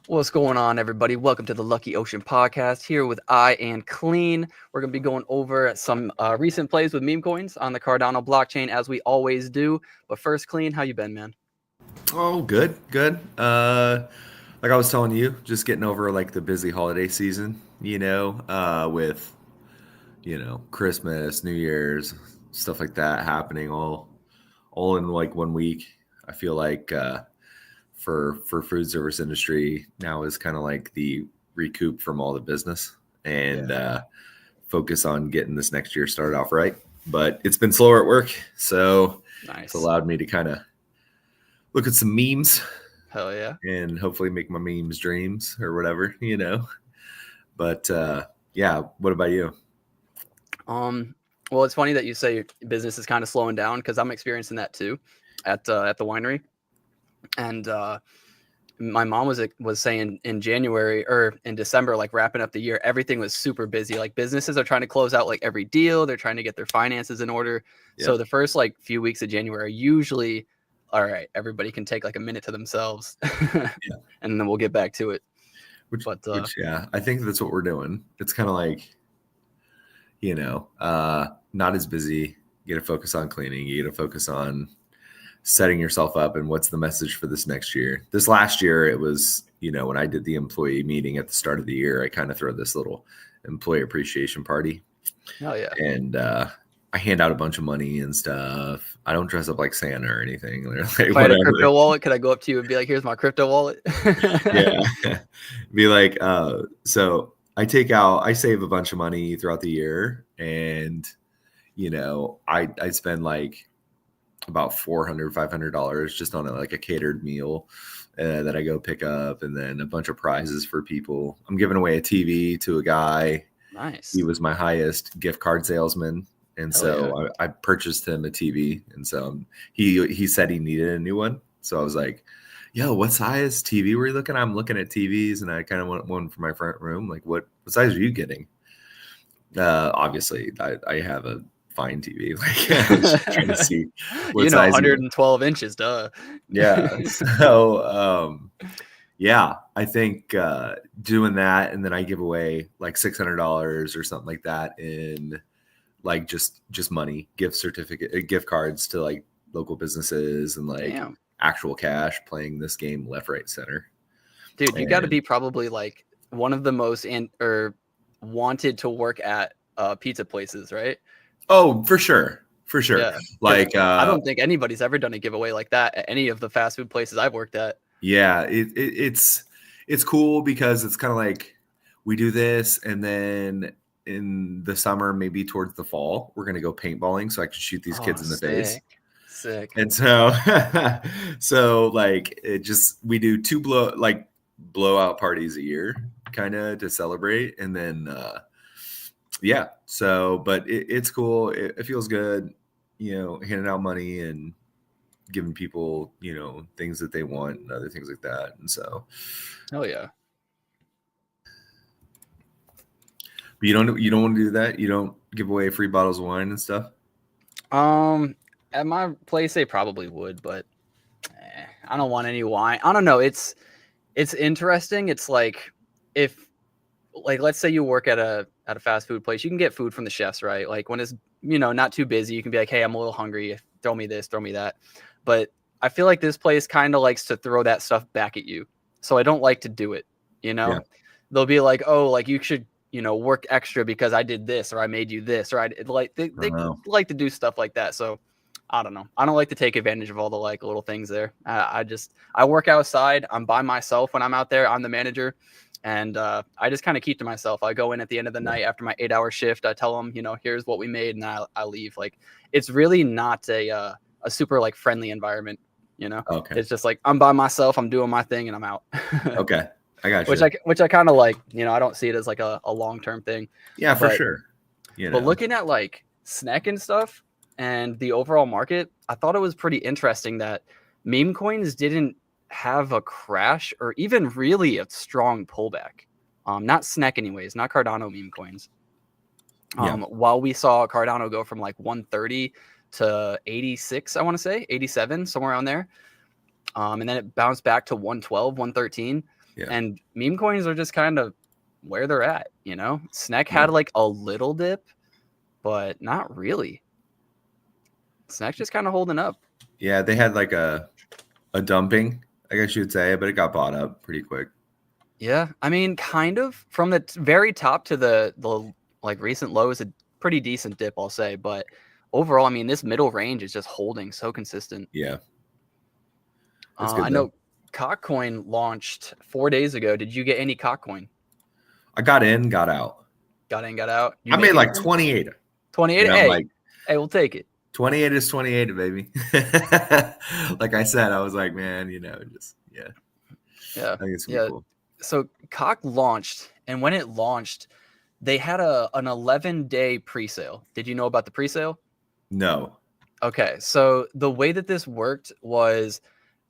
What's going on, everybody? Welcome to the Lucky Ocean podcast. Here with I and Clean. We're going to be going over some recent plays with meme coins on the Cardano blockchain, as we always do. But first, Clean, how you been, man? Oh, good, good. Like I was telling you, just getting over like the busy holiday season, with Christmas, New Year's, stuff like that happening all in like 1 week. I feel like for food service industry now is kind of like the recoup from all the business and focus on getting this next year started off right. But it's been slower at work, so it's Nice. allowed me to kind of look at some memes Hell yeah. and hopefully make my memes dreams or whatever. But yeah, what about you? Well, it's funny that you say your business is kind of slowing down because I'm experiencing that too at the winery. And my mom was saying in January or in December, like wrapping up the year, everything was super busy. Like businesses are trying to close out like every deal. They're trying to get their finances in order. So Yep. the first like few weeks of January, usually, all right, everybody can take like a minute to themselves, Yeah. and then we'll get back to it. Which, But which, yeah, I think that's what we're doing. It's kind of like, not as busy. You got to focus on cleaning. You got to focus on setting yourself up and what's the message for this next year. This last year, it was, when I did the employee meeting at the start of the year, I kind of throw this little employee appreciation party. oh yeah, And I hand out a bunch of money and stuff. I don't dress up like Santa or anything. Like, if I had a crypto wallet, could I go up to you and be like, "Here's my crypto wallet"? Yeah. Be like, so I save a bunch of money throughout the year, and I spend like about $400-$500 just on like a catered meal that I go pick up, and then a bunch of prizes for people. I'm giving away a TV to a guy. Nice. He was my highest gift card salesman, and Hell so I purchased him a TV, and so he said he needed a new one. So I was like, "Yo, what size TV were you looking at?" I'm looking at TVs, and I kind of want one for my front room. Like, what size are you getting? Obviously, I have a fine TV. Like, I was just trying to see what size. 112 inches, duh. Yeah. So, yeah, I think doing that, and then I give away like $600 or something like that in like just money, gift cards to like local businesses, and like Damn. actual cash, playing this game left, right, center. Dude, you got to be probably like one of the most wanted to work at pizza places, right? Oh, for sure. Yeah. Like I don't think anybody's ever done a giveaway like that at any of the fast food places I've worked at. yeah, it's cool because it's kind of like we do this, and then in the summer, maybe towards the fall, we're gonna go paintballing so I can shoot these kids in the face. Sick. And so so like we do two blowout parties a year kind of to celebrate, and then yeah, so but it's cool. It feels good, handing out money and giving people things that they want and other things like that. And so Hell yeah. but you don't want to do that. You don't give away free bottles of wine and stuff. At my place they probably would, but I don't want any wine. I don't know. It's interesting. It's like if like let's say you work at a fast food place, you can get food from the chefs, right? Like when it's not too busy, you can be like, hey, I'm a little hungry. Throw me this, throw me that. But I feel like this place kind of likes to throw that stuff back at you. So I don't like to do it. Yeah. They'll be like, oh, like you should, work extra because I did this or I made you this or they like to do stuff like that. So I don't know. I don't like to take advantage of all the like little things there. I work outside. I'm by myself when I'm out there. I'm the manager. And I just kind of keep to myself. I go in at the end of the night after my 8-hour shift. I tell them, here's what we made, and I leave. Like, it's really not a super like friendly environment. Okay. It's just like I'm by myself. I'm doing my thing, and I'm out. Okay, I got you. Which I kind of like. I don't see it as like a long-term thing. Yeah, for sure. But looking at like snack and stuff and the overall market, I thought it was pretty interesting that meme coins didn't have a crash or even really a strong pullback. Not SNEC anyways, not Cardano meme coins. While we saw Cardano go from like 130 to 86, I want to say 87, somewhere around there. And then it bounced back to 112, 113. Yeah. And meme coins are just kind of where they're at, you know? SNEC had like a little dip, but not really. SNEC's just kind of holding up. Yeah, they had like a dumping, I guess you would say, but it got bought up pretty quick. Yeah, I mean, kind of from the very top to the like recent low is a pretty decent dip, I'll say. But overall, I mean, this middle range is just holding so consistent. Yeah, that's good I though. know Cockcoin launched 4 days ago. Did you get any Cockcoin? I got in, got out. Got in, got out. You I made make like anything? 28. 28. I'm Hey, like, hey, we'll take it. 28 is 28, baby. Like I said, I was like, man, just Yeah, I think it's gonna yeah. be cool. So Cock launched, and when it launched, they had an 11-day pre-sale. Did you know about the pre-sale? No. Okay, so the way that this worked was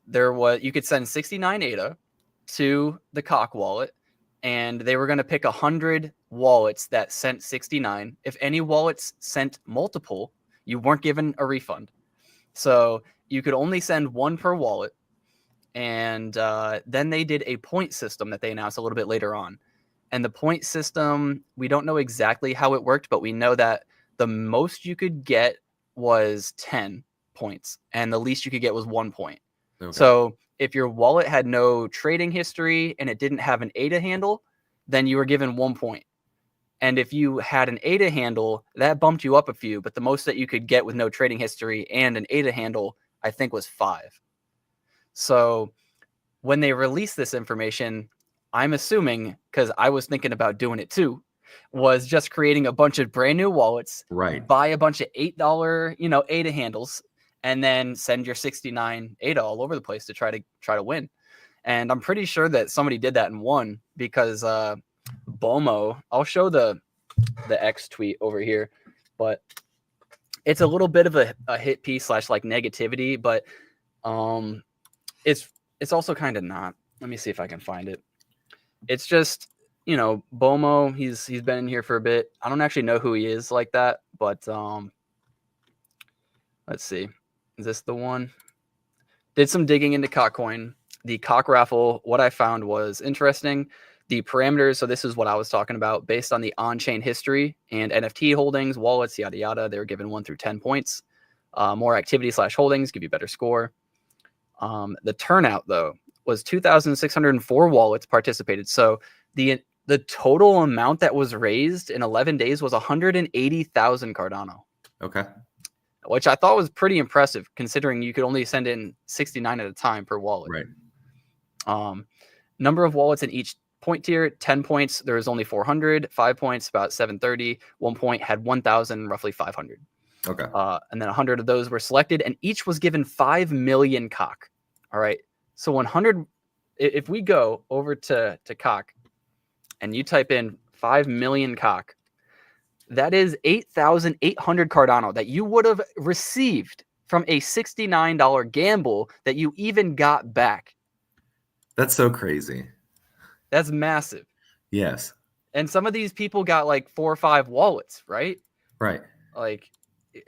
you could send 69 ADA to the Cock wallet, and they were going to pick 100 wallets that sent 69. If any wallets sent multiple, you weren't given a refund. So you could only send one per wallet. And then they did a point system that they announced a little bit later on. And the point system, we don't know exactly how it worked, but we know that the most you could get was 10 points, and the least you could get was 1 point. Okay. So if your wallet had no trading history and it didn't have an ADA handle, then you were given 1 point. And if you had an ADA handle, that bumped you up a few, but the most that you could get with no trading history and an ADA handle, I think, was 5. So when they released this information, I'm assuming, because I was thinking about doing it too, was just creating a bunch of brand new wallets, right? Buy a bunch of $8, ADA handles, and then send your 69 ADA all over the place to try to win. And I'm pretty sure that somebody did that and won, because Bomo, I'll show the X tweet over here, but it's a little bit of a hit piece / like negativity, but it's also kind of not. Let me see if I can find it. It's just, Bomo, he's been in here for a bit. I don't actually know who he is like that, but let's see. Is this the one? Did some digging into Cockcoin. The Cock raffle, what I found was interesting. The parameters, so this is what I was talking about, based on the on-chain history and NFT holdings, wallets, yada, yada. They were given 1 through 10 points. More activity / holdings give you better score. The turnout, though, was 2,604 wallets participated. So the total amount that was raised in 11 days was 180,000 Cardano. Okay. Which I thought was pretty impressive, considering you could only send in 69 at a time per wallet. Right. Number of wallets in each point tier: 10 points, there was only 400. 5 points, about 730. 1 point had 1,000, roughly 500. Okay. And then 100 of those were selected, and each was given 5 million Cock. All right. So 100, if we go over to Cock and you type in 5 million Cock, that is 8,800 Cardano that you would have received from a $69 gamble that you even got back. That's so crazy. That's massive. Yes. And some of these people got like 4 or 5 wallets, right? Right. Like,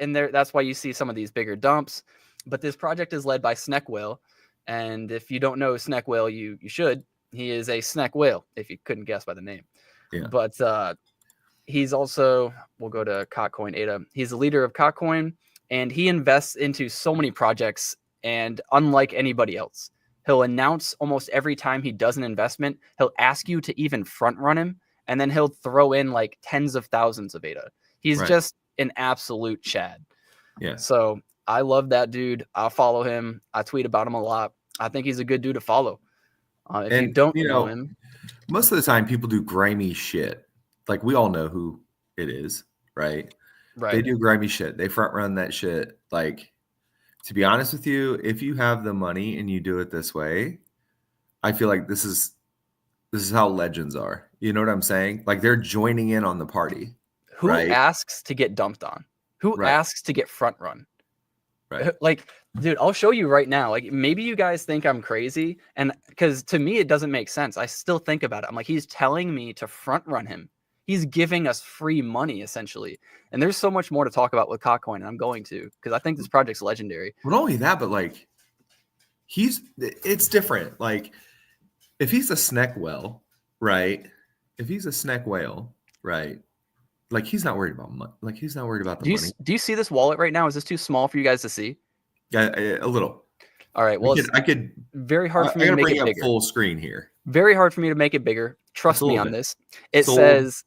and that's why you see some of these bigger dumps. But this project is led by SNEC Whale. And if you don't know SNEC Whale, you should. He is a SNEC whale, if you couldn't guess by the name. Yeah. But he's also, we'll go to Cockcoin ADA. He's the leader of Cockcoin, and he invests into so many projects. And unlike anybody else, he'll announce almost every time he does an investment, he'll ask you to even front run him, and then he'll throw in like tens of thousands of ADA. He's just an absolute Chad. Yeah. So I love that dude. I'll follow him. I tweet about him a lot. I think he's a good dude to follow. If you don't know him, most of the time people do grimy shit. Like, we all know who it is, right? Right. They do grimy shit. They front run that shit. Like, to be honest with you, if you have the money and you do it this way, I feel like this is how legends are. You know what I'm saying? Like, they're joining in on the party. Who asks to get dumped on? Who asks to get front run? Right. Like, dude, I'll show you right now. Like, maybe you guys think I'm crazy, and because to me it doesn't make sense. I still think about it. I'm like, he's telling me to front run him. He's giving us free money, essentially. And there's so much more to talk about with Cockcoin, and I'm going to, because I think this project's legendary. Not only that, but like, it's different. Like, if he's a snack whale, right? If he's a snack whale, right? Like he's not worried about money. Like he's not worried about the money. Do you see this wallet right now? Is this too small for you guys to see? Yeah, a little. All right. Well, I could. Very hard for me I to gotta make bring it up bigger. full screen here. Very hard for me to make it bigger. Trust me on this. It says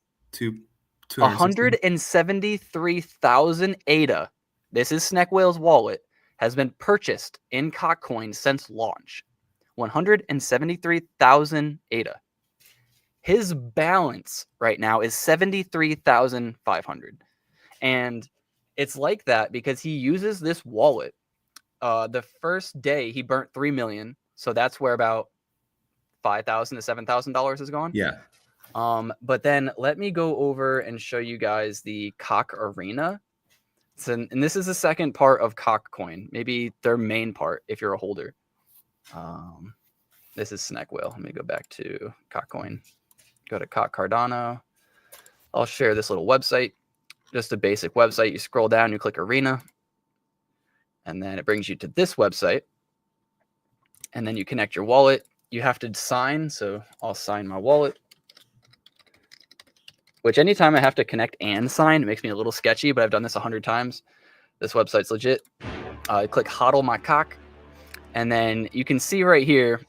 173,000 ADA. This is Snack Whale's wallet, has been purchased in Cockcoin since launch. 173,000 ADA. His balance right now is 73,500. And it's like that because he uses this wallet. The first day he burnt 3 million. So that's where about $5,000 to $7,000 is gone. Yeah. But then let me go over and show you guys the Cock Arena. And this is the second part of Cockcoin, maybe their main part if you're a holder. This is Snack Whale. Let me go back to Cockcoin. Go to Cardano. I'll share this little website, just a basic website. You scroll down, you click Arena, and then it brings you to this website. And then you connect your wallet. You have to sign, so I'll sign my wallet. Which anytime I have to connect and sign, it makes me a little sketchy, but I've done this 100 times. This website's legit. Click HODL my cock. And then you can see right here,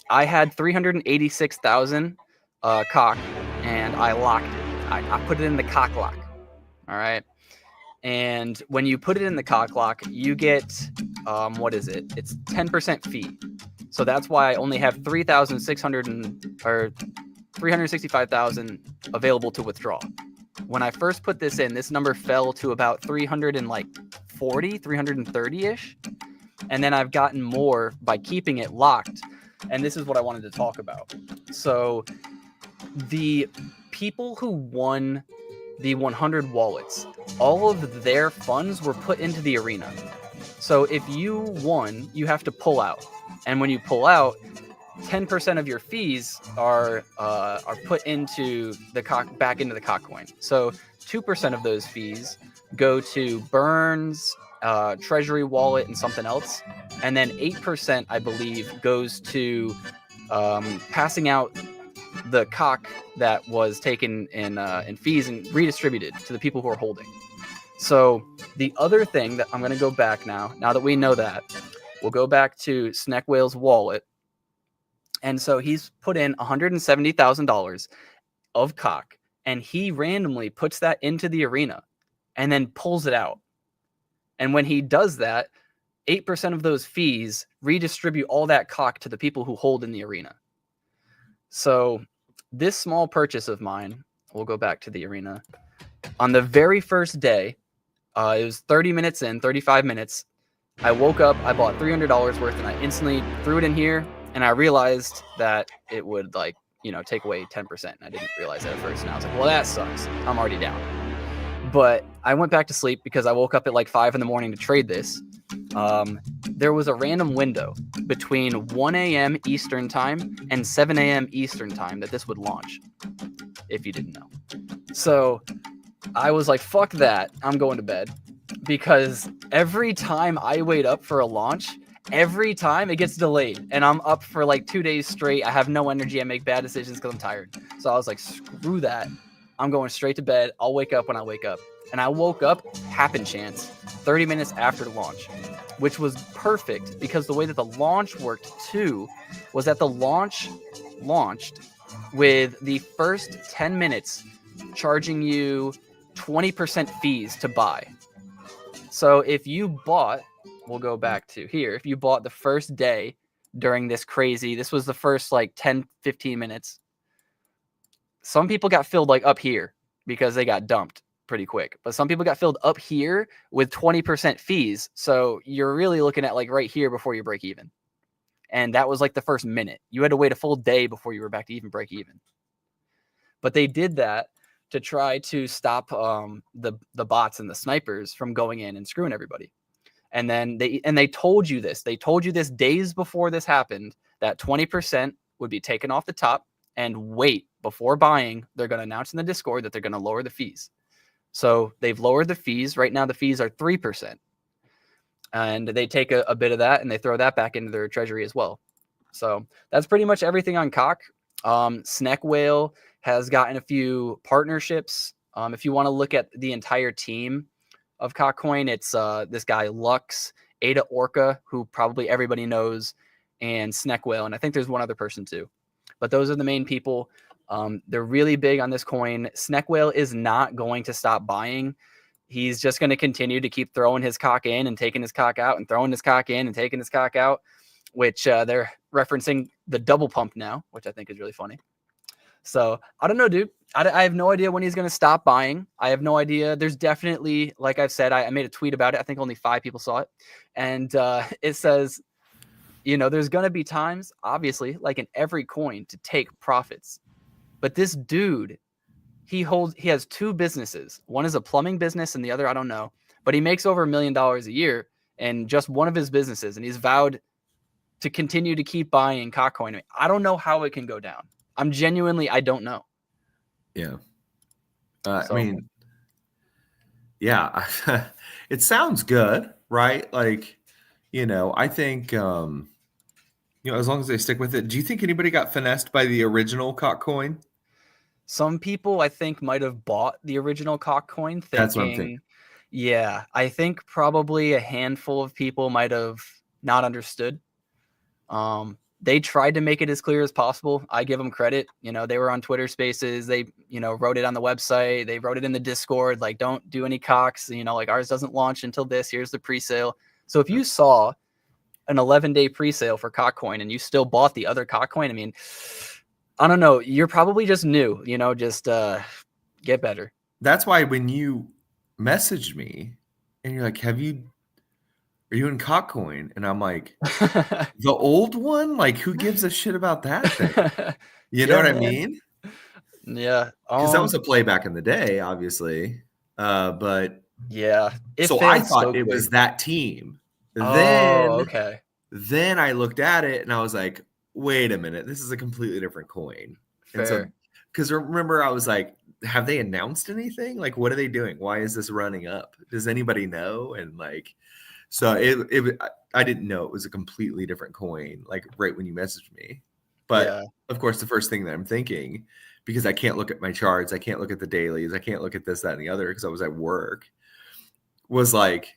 I had 386,000 cock, and I locked it. I put it in the cock lock. All right. And when you put it in the cock lock, you get, what is it? It's 10% fee. So that's why I only have 365,000 available to withdraw. When I first put this in, this number fell to about 340, 330-ish. And then I've gotten more by keeping it locked. And this is what I wanted to talk about. So the people who won the 100 wallets, all of their funds were put into the arena. So if you won, you have to pull out. And when you pull out, 10% of your fees are put into the back into the Cockcoin. So 2% of those fees go to Burns, Treasury Wallet, and something else, and then 8%, I believe, goes to passing out the cock that was taken in fees and redistributed to the people who are holding. So the other thing that I'm going to go back now that we know that, we'll go back to Snack Whale's wallet. And so he's put in $170,000 of cock, and he randomly puts that into the arena and then pulls it out. And when he does that, 8% of those fees redistribute all that cock to the people who hold in the arena. So this small purchase of mine, we'll go back to the arena. On the very first day, it was 30 minutes in, 35 minutes. I woke up, I bought $300 worth, and I instantly threw it in here. And I realized that it would take away 10%. And I didn't realize that at first. And I was like, well, that sucks. I'm already down. But I went back to sleep because I woke up at 5 in the morning to trade this. There was a random window between 1 a.m. Eastern time and 7 a.m. Eastern time that this would launch, if you didn't know. So I was like, fuck that. I'm going to bed. Because every time I wait up for a launch, every time it gets delayed, and I'm up for 2 days straight. I have no energy. I make bad decisions because I'm tired. So I was like, screw that. I'm going straight to bed. I'll wake up when I wake up. And I woke up, happen chance, 30 minutes after launch, which was perfect because the way that the launch worked too was that the launch launched with the first 10 minutes charging you 20% fees to buy. So if you bought, we'll go back to here. If you bought the first day during this was the first 10, 15 minutes. Some people got filled up here because they got dumped pretty quick. But some people got filled up here with 20% fees. So you're really looking at right here before you break even. And that was the first minute. You had to wait a full day before you were back to even break even. But they did that to try to stop the bots and the snipers from going in and screwing everybody. And then they told you this. They told you this days before this happened, that 20% would be taken off the top, and wait, before buying, they're going to announce in the Discord that they're going to lower the fees. So they've lowered the fees. Right now, the fees are 3%. And they take a bit of that and they throw that back into their treasury as well. So that's pretty much everything on Cock. Snack Whale has gotten a few partnerships. If you want to look at the entire team of Cockcoin, it's this guy Lux, Ada Orca, who probably everybody knows, and Snack Whale, and I think there's one other person too. But those are the main people. They're really big on this coin. Snack Whale is not going to stop buying. He's just going to continue to keep throwing his cock in and taking his cock out and throwing his cock in and taking his cock out, which they're referencing the double pump now, which I think is really funny. So I don't know, dude. I have no idea when he's going to stop buying. I have no idea. There's definitely, like I've said, I made a tweet about it. I think only 5 people saw it. And it says, there's going to be times, obviously, like in every coin, to take profits. But this dude, he has 2 businesses. One is a plumbing business and the other, I don't know. But he makes over $1 million a year in just one of his businesses. And he's vowed to continue to keep buying Cockcoin. I don't know how it can go down. I don't know. Yeah. I mean, yeah, it sounds good, right? Like, I think, as long as they stick with it. Do you think anybody got finessed by the original Cockcoin? Some people, I think, might have bought the original Cockcoin thinking, that's what I'm thinking. Yeah, I think probably a handful of people might have not understood. They tried to make it as clear as possible. I give them credit. They were on Twitter Spaces. They, wrote it on the website. They wrote it in the Discord. Like, don't do any cocks. Like, ours doesn't launch until this. Here's the pre-sale. So if you saw an 11-day pre-sale for Cockcoin and you still bought the other Cockcoin, I mean, I don't know. You're probably just new. Just get better. That's why when you messaged me and you're like, are you in Cockcoin? And I'm like, the old one? Like, who gives a shit about that thing? You know what I mean? Yeah. Because that was a play back in the day, obviously. But yeah. So I thought it was that team. Okay. Then I looked at it and I was like, wait a minute, this is a completely different coin. Fair. And so, because remember, I was like, have they announced anything? Like, what are they doing? Why is this running up? Does anybody know? And like, so I didn't know it was a completely different coin, like right when you messaged me. But of course, the first thing that I'm thinking, because I can't look at my charts, I can't look at the dailies, I can't look at this, that, and the other because I was at work, was like,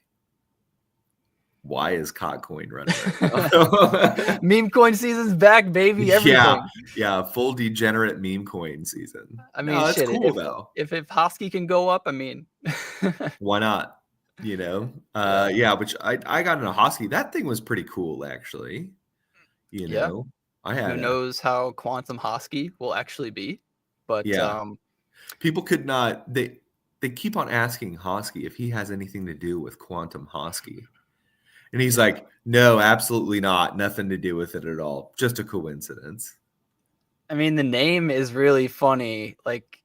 why is Cockcoin running right now? Meme coin season's back, baby. Everything. Yeah, full degenerate meme coin season. I mean, no, shit, cool though. If Hosky can go up, I mean, why not? Which I got in a Hosky. That thing was pretty cool, actually. I had. Who knows how Quantum Hosky will actually be? But people could not. They keep on asking Hosky if he has anything to do with Quantum Hosky. And he's like, no, absolutely not. Nothing to do with it at all. Just a coincidence. I mean, the name is really funny. Like,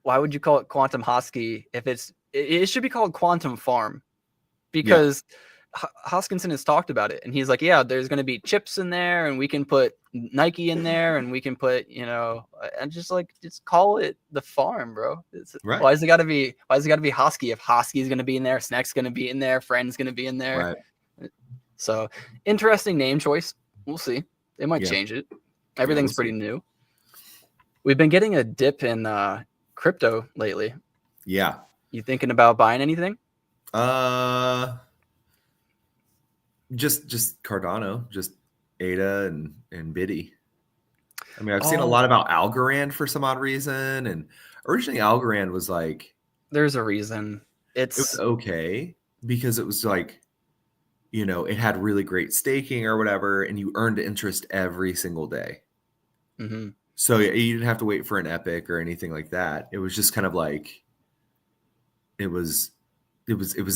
why would you call it Quantum Hosky if it should be called Quantum Farm? Because Hoskinson has talked about it. And he's like, yeah, there's going to be chips in there and we can put Nike in there and we can put, and just call it the farm, bro. Right. Why is it got to be Hosky if Hosky's going to be in there, Snack's going to be in there, Friend's going to be in there? Right. So interesting name choice. We'll see. They might change it. Everything's pretty new. We've been getting a dip in crypto lately. Yeah. You thinking about buying anything? Just Cardano, just Ada and Biddy. I mean, I've seen a lot about Algorand for some odd reason, and originally Algorand was like, there's a reason. It was okay because it was like, it had really great staking or whatever, and you earned interest every single day. Mm-hmm. So you didn't have to wait for an epic or anything like that. It was just kind of like, it was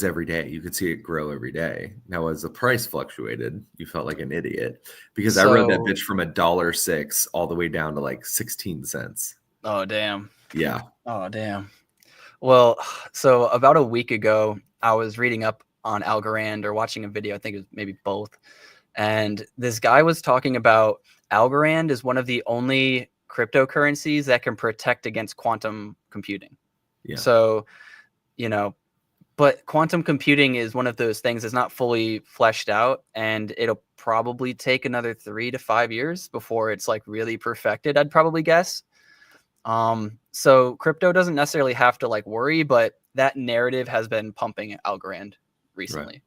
every day. You could see it grow every day. Now, as the price fluctuated, you felt like an idiot because I rode that bitch from $1.06 all the way down to like 16 cents. Oh, damn. Yeah. Oh, damn. Well, so about a week ago, I was reading up on Algorand or watching a video. I think it was maybe both. And this guy was talking about Algorand is one of the only cryptocurrencies that can protect against quantum computing. Yeah. So, But quantum computing is one of those things that's not fully fleshed out, and it'll probably take another 3 to 5 years before it's like really perfected, I'd probably guess. So crypto doesn't necessarily have to like worry, but that narrative has been pumping Algorand recently. Right.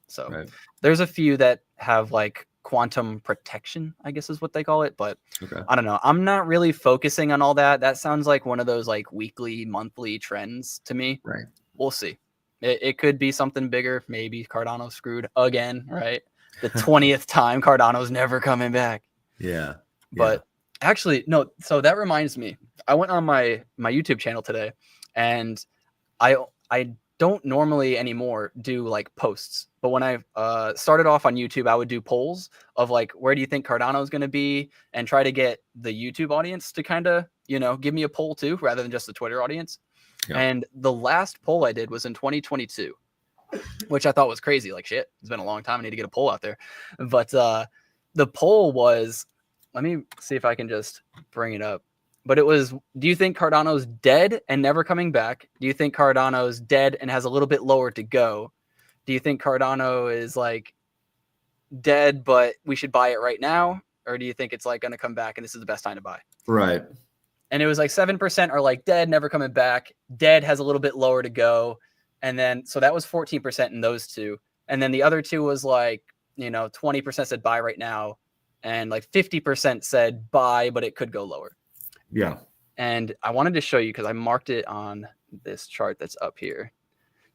So Right. there's a few that have like quantum protection, I guess is what they call it. But Okay. I don't know. I'm not really focusing on all that. That sounds like one of those like weekly, monthly trends to me. Right. We'll see. It could be something bigger. Maybe Cardano screwed again, right? The 20th time Cardano's never coming back. Yeah. But actually, no. So that reminds me. I went on my YouTube channel today, and I don't normally anymore do like posts. But when I started off on YouTube, I would do polls of like, where do you think Cardano is going to be, and try to get the YouTube audience to kind of, give me a poll too, rather than just the Twitter audience. Yeah. And the last poll I did was in 2022, which I thought was crazy. Like, shit, it's been a long time. I need to get a poll out there. But the poll was, let me see if I can just bring it up. But it was, do you think Cardano's dead and never coming back? Do you think Cardano's dead and has a little bit lower to go? Do you think Cardano is like dead, but we should buy it right now? Or do you think it's like going to come back and this is the best time to buy? Right. And it was like 7% are like dead, never coming back. Dead has a little bit lower to go. And then, so that was 14% in those two. And then the other two was like, 20% said buy right now. And like 50% said buy, but it could go lower. Yeah. And I wanted to show you because I marked it on this chart that's up here.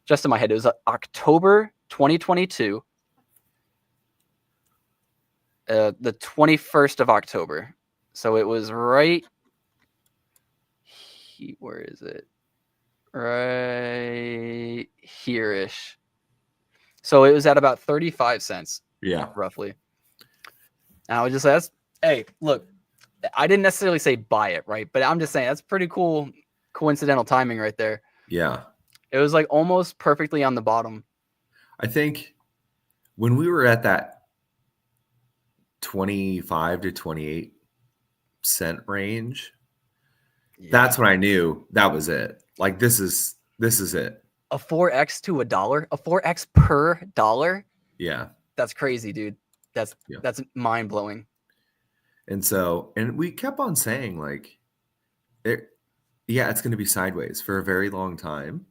Just in my head, it was October 2022. The 21st of October. So it was right. Where is it? Right here-ish. So it was at about 35 cents. Yeah. Roughly. And I would just say, hey, look, I didn't necessarily say buy it, right? But I'm just saying that's pretty cool coincidental timing right there. Yeah. It was like almost perfectly on the bottom. I think when we were at that 25 to 28 cent range, that's when I knew that was it. Like, this is it. A 4x to $1, a 4x per dollar. Yeah. That's crazy, dude. That's mind blowing. And so, and we kept on saying like, it's going to be sideways for a very long time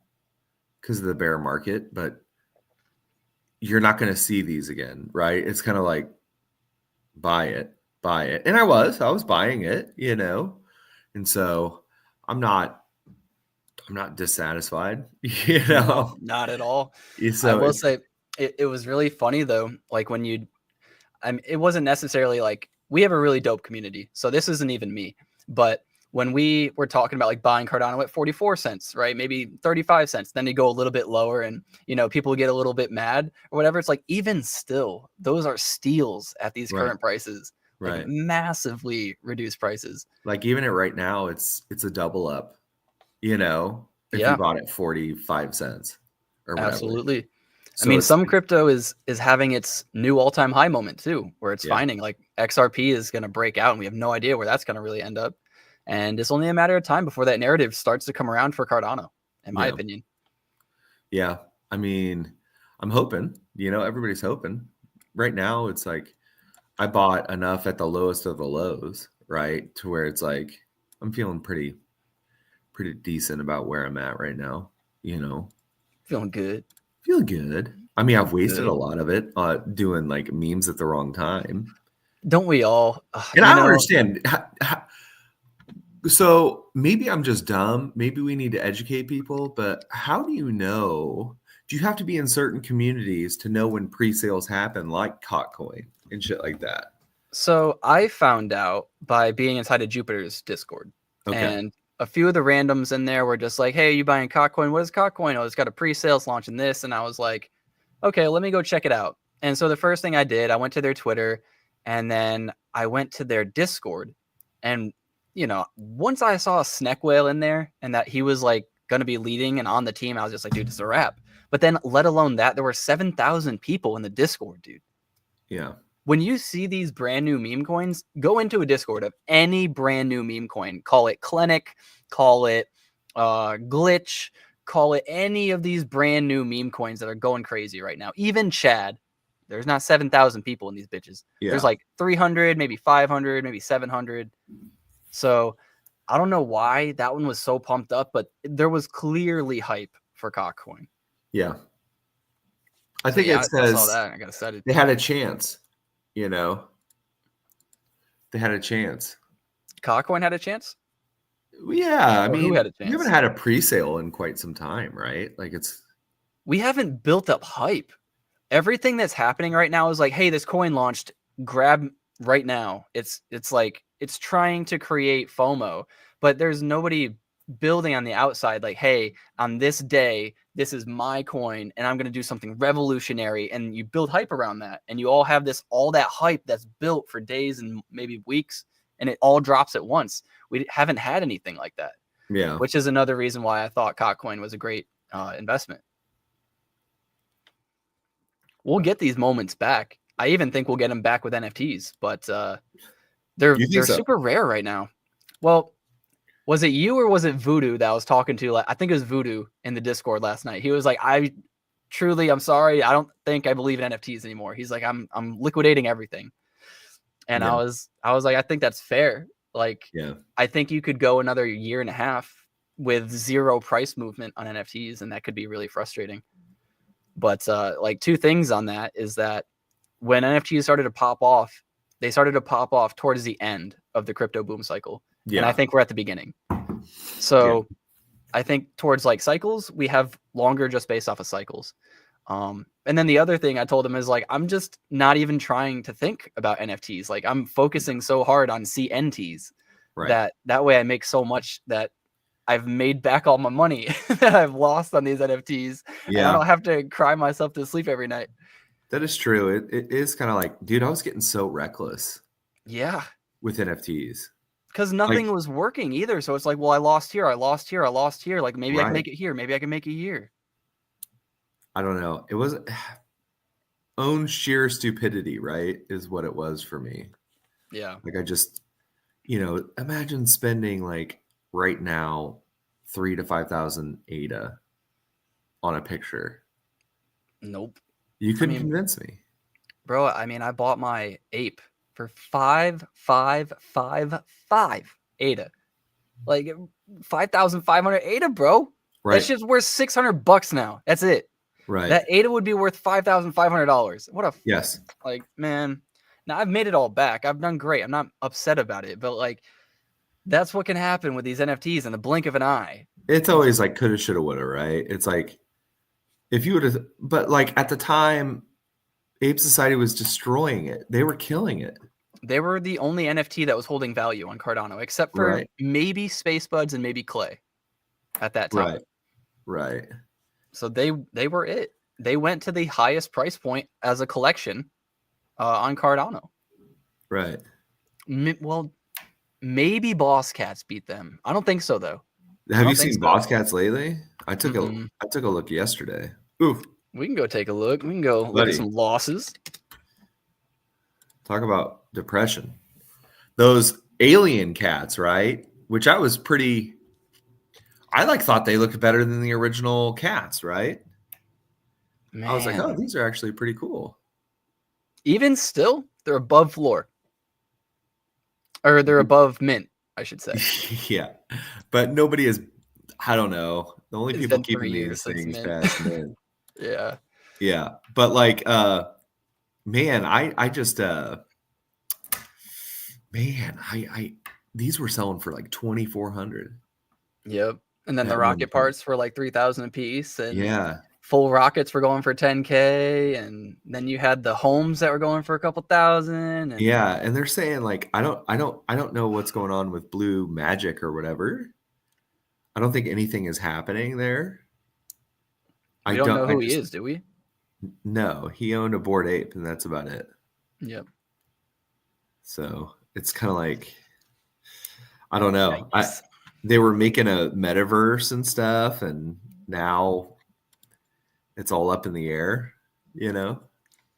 because of the bear market, but you're not going to see these again, right? It's kind of like, buy it. And I was buying it, and so I'm not dissatisfied, No, not at all. So I will say it was really funny though. Like when it wasn't necessarily like, we have a really dope community. So this isn't even me, but when we were talking about like buying Cardano at 44 cents, right? Maybe 35 cents, then you go a little bit lower and, people get a little bit mad or whatever. It's like, even still, those are steals at these current prices, like massively reduced prices. Like even at right now, it's a double up, if you bought at 45 cents or whatever. Absolutely. So I mean, some crypto is having its new all-time high moment too, where it's finding like XRP is going to break out and we have no idea where that's going to really end up. And it's only a matter of time before that narrative starts to come around for Cardano, in my opinion. Yeah. I mean, I'm hoping, everybody's hoping. Right now, it's like I bought enough at the lowest of the lows, right? To where it's like I'm feeling pretty decent about where I'm at right now, Feeling good. Feeling good. I mean, I've wasted a lot of it doing like memes at the wrong time. Don't we all? And I don't understand. So maybe I'm just dumb. Maybe we need to educate people. But how do you know? Do you have to be in certain communities to know when pre-sales happen, like Cotcoin and shit like that? So I found out by being inside of Jupiter's Discord. Okay. And a few of the randoms in there were just like, hey, you buying Cotcoin? What is Cotcoin? Oh, it's got a pre-sales launch in this. And I was like, okay, let me go check it out. And so the first thing I did, I went to their Twitter and then I went to their Discord. And, once I saw a Snake Whale in there and that he was like going to be leading and on the team, I was just like, dude, it's a wrap. But then let alone that, there were 7,000 people in the Discord, dude. Yeah. When you see these brand new meme coins, go into a Discord of any brand new meme coin. Call it Clinic, call it Glitch, call it any of these brand new meme coins that are going crazy right now. Even Chad, there's not 7,000 people in these bitches. Yeah. There's like 300, maybe 500, maybe 700. So I don't know why that one was so pumped up, but there was clearly hype for Cockcoin. Yeah. I think it says I saw that and I got excited. They had a chance, They had a chance. Cockcoin had a chance? Yeah, I mean, who had a chance? We haven't had a pre-sale in quite some time, right? Like we haven't built up hype. Everything that's happening right now is like, hey, this coin launched, grab right now. It's like it's trying to create FOMO, but there's nobody building on the outside like, hey, on this day, this is my coin and I'm going to do something revolutionary, and you build hype around that, and you all have all that hype that's built for days and maybe weeks, and it all drops at once. We haven't had anything like that. Yeah. Which is another reason why I thought Cockcoin was a great investment. We'll get these moments back. I even think we'll get them back with NFTs, but they're super rare right now. Well, was it you or was it Voodoo that I was talking to? I think it was Voodoo in the Discord last night. He was like, I'm sorry. I don't think I believe in NFTs anymore. He's like, I'm liquidating everything. And I was like, I think that's fair. Like, I think you could go another year and a half with zero price movement on NFTs, and that could be really frustrating. But like, two things on that is that when NFTs started to pop off, they started to pop off towards the end of the crypto boom cycle. Yeah. And I think we're at the beginning. So I think towards like cycles, we have longer just based off of cycles. And then the other thing I told him is like, I'm just not even trying to think about NFTs. Like, I'm focusing so hard on CNTs that way I make so much that I've made back all my money that I've lost on these NFTs. Yeah. And I don't have to cry myself to sleep every night. That is true. It is kind of like, dude, I was getting so reckless. Yeah. With NFTs. Because nothing was working either. So it's like, well, I lost here. I lost here. I lost here. Like, maybe I can make it here. Maybe I can make it here. I don't know. It was own sheer stupidity, right? Is what it was for me. Yeah. Like, I just, imagine spending like right now 3,000 to 5,000 ADA on a picture. Nope. You couldn't convince me. Bro, I mean, I bought my ape for 5,555 ADA. Like 5,500 ADA, bro. Right. That shit's worth $600 now. That's it. Right. That ADA would be worth $5,500. What a yes. Like, man. Now I've made it all back. I've done great. I'm not upset about it, but like, that's what can happen with these NFTs in the blink of an eye. It's always like coulda, shoulda, woulda, right? It's like, if you would have, but like at the time, Ape Society was destroying it. They were killing it. They were the only NFT that was holding value on Cardano, except for maybe Space Buds and maybe Clay at that time. Right. So they were it. They went to the highest price point as a collection on Cardano. Right. Well, maybe Boss Cats beat them. I don't think so, though. Have you seen Boss Cats lately? I took a look yesterday. Oof. We can go take a look. We can go look at some losses. Talk about depression. Those alien cats, right? Which I thought they looked better than the original cats, right? Man. I was like, oh, these are actually pretty cool. Even still, they're above floor. Or they're above mint, I should say. Yeah. But nobody is, I don't know. The only people keeping these things past mint. Yeah. Yeah. But like, man, I just, these were selling for like 2,400. Yep. And then the rocket parts were like 3,000 a piece. And full rockets were going for 10K. And then you had the homes that were going for a couple thousand. And and they're saying like, I don't know what's going on with Blue Magic or whatever. I don't think anything is happening there. We don't know who he is, do we? No, he owned a Bored Ape, and that's about it. Yep. So it's kind of like, I don't know. They were making a metaverse and stuff, and now it's all up in the air,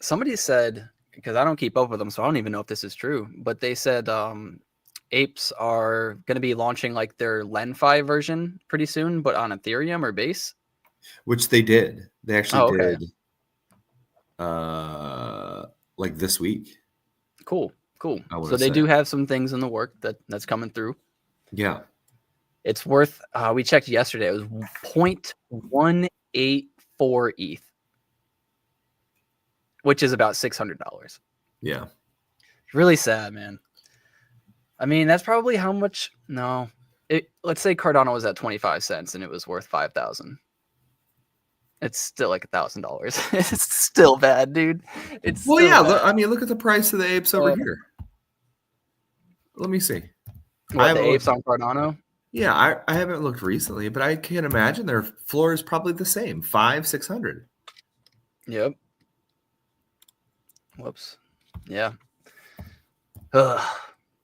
Somebody said, because I don't keep up with them, so I don't even know if this is true, but they said apes are going to be launching like their LenFi version pretty soon, but on Ethereum or Base. Which they did. They actually Oh, okay. did like this week. Cool. I want So to they say. do have some things in the work that's coming through. Yeah. It's worth, we checked yesterday, it was 0.184 ETH, which is about $600. Yeah. Really sad, man. I mean, that's probably how much, no. Let's say Cardano was at 25 cents and it was worth 5,000. It's still like $1,000. It's still bad, dude. It's Well, still yeah. bad. I mean, look at the price of the apes over here. Let me see. What, the apes on Cardano? Yeah, I haven't looked recently, but I can't imagine their floor is probably the same, 500-600. Yep. Whoops. Yeah. Ugh.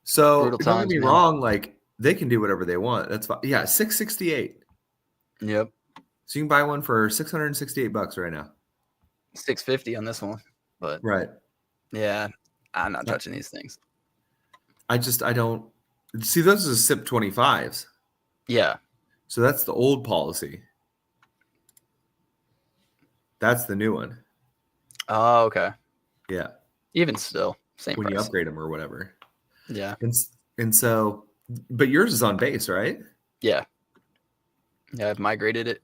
So Brutal don't get times, me man. wrong, like they can do whatever they want. That's fine. Yeah, 668. Yep. So you can buy one for $668 right now. 650 on this one, but Right. yeah, I'm not touching these things. I don't see those as SIP 25s. Yeah. So that's the old policy. That's the new one. Oh, okay. Yeah. Even still, same When price. you upgrade them or whatever. Yeah. And so, but yours is on base, right? Yeah. Yeah, I've migrated it.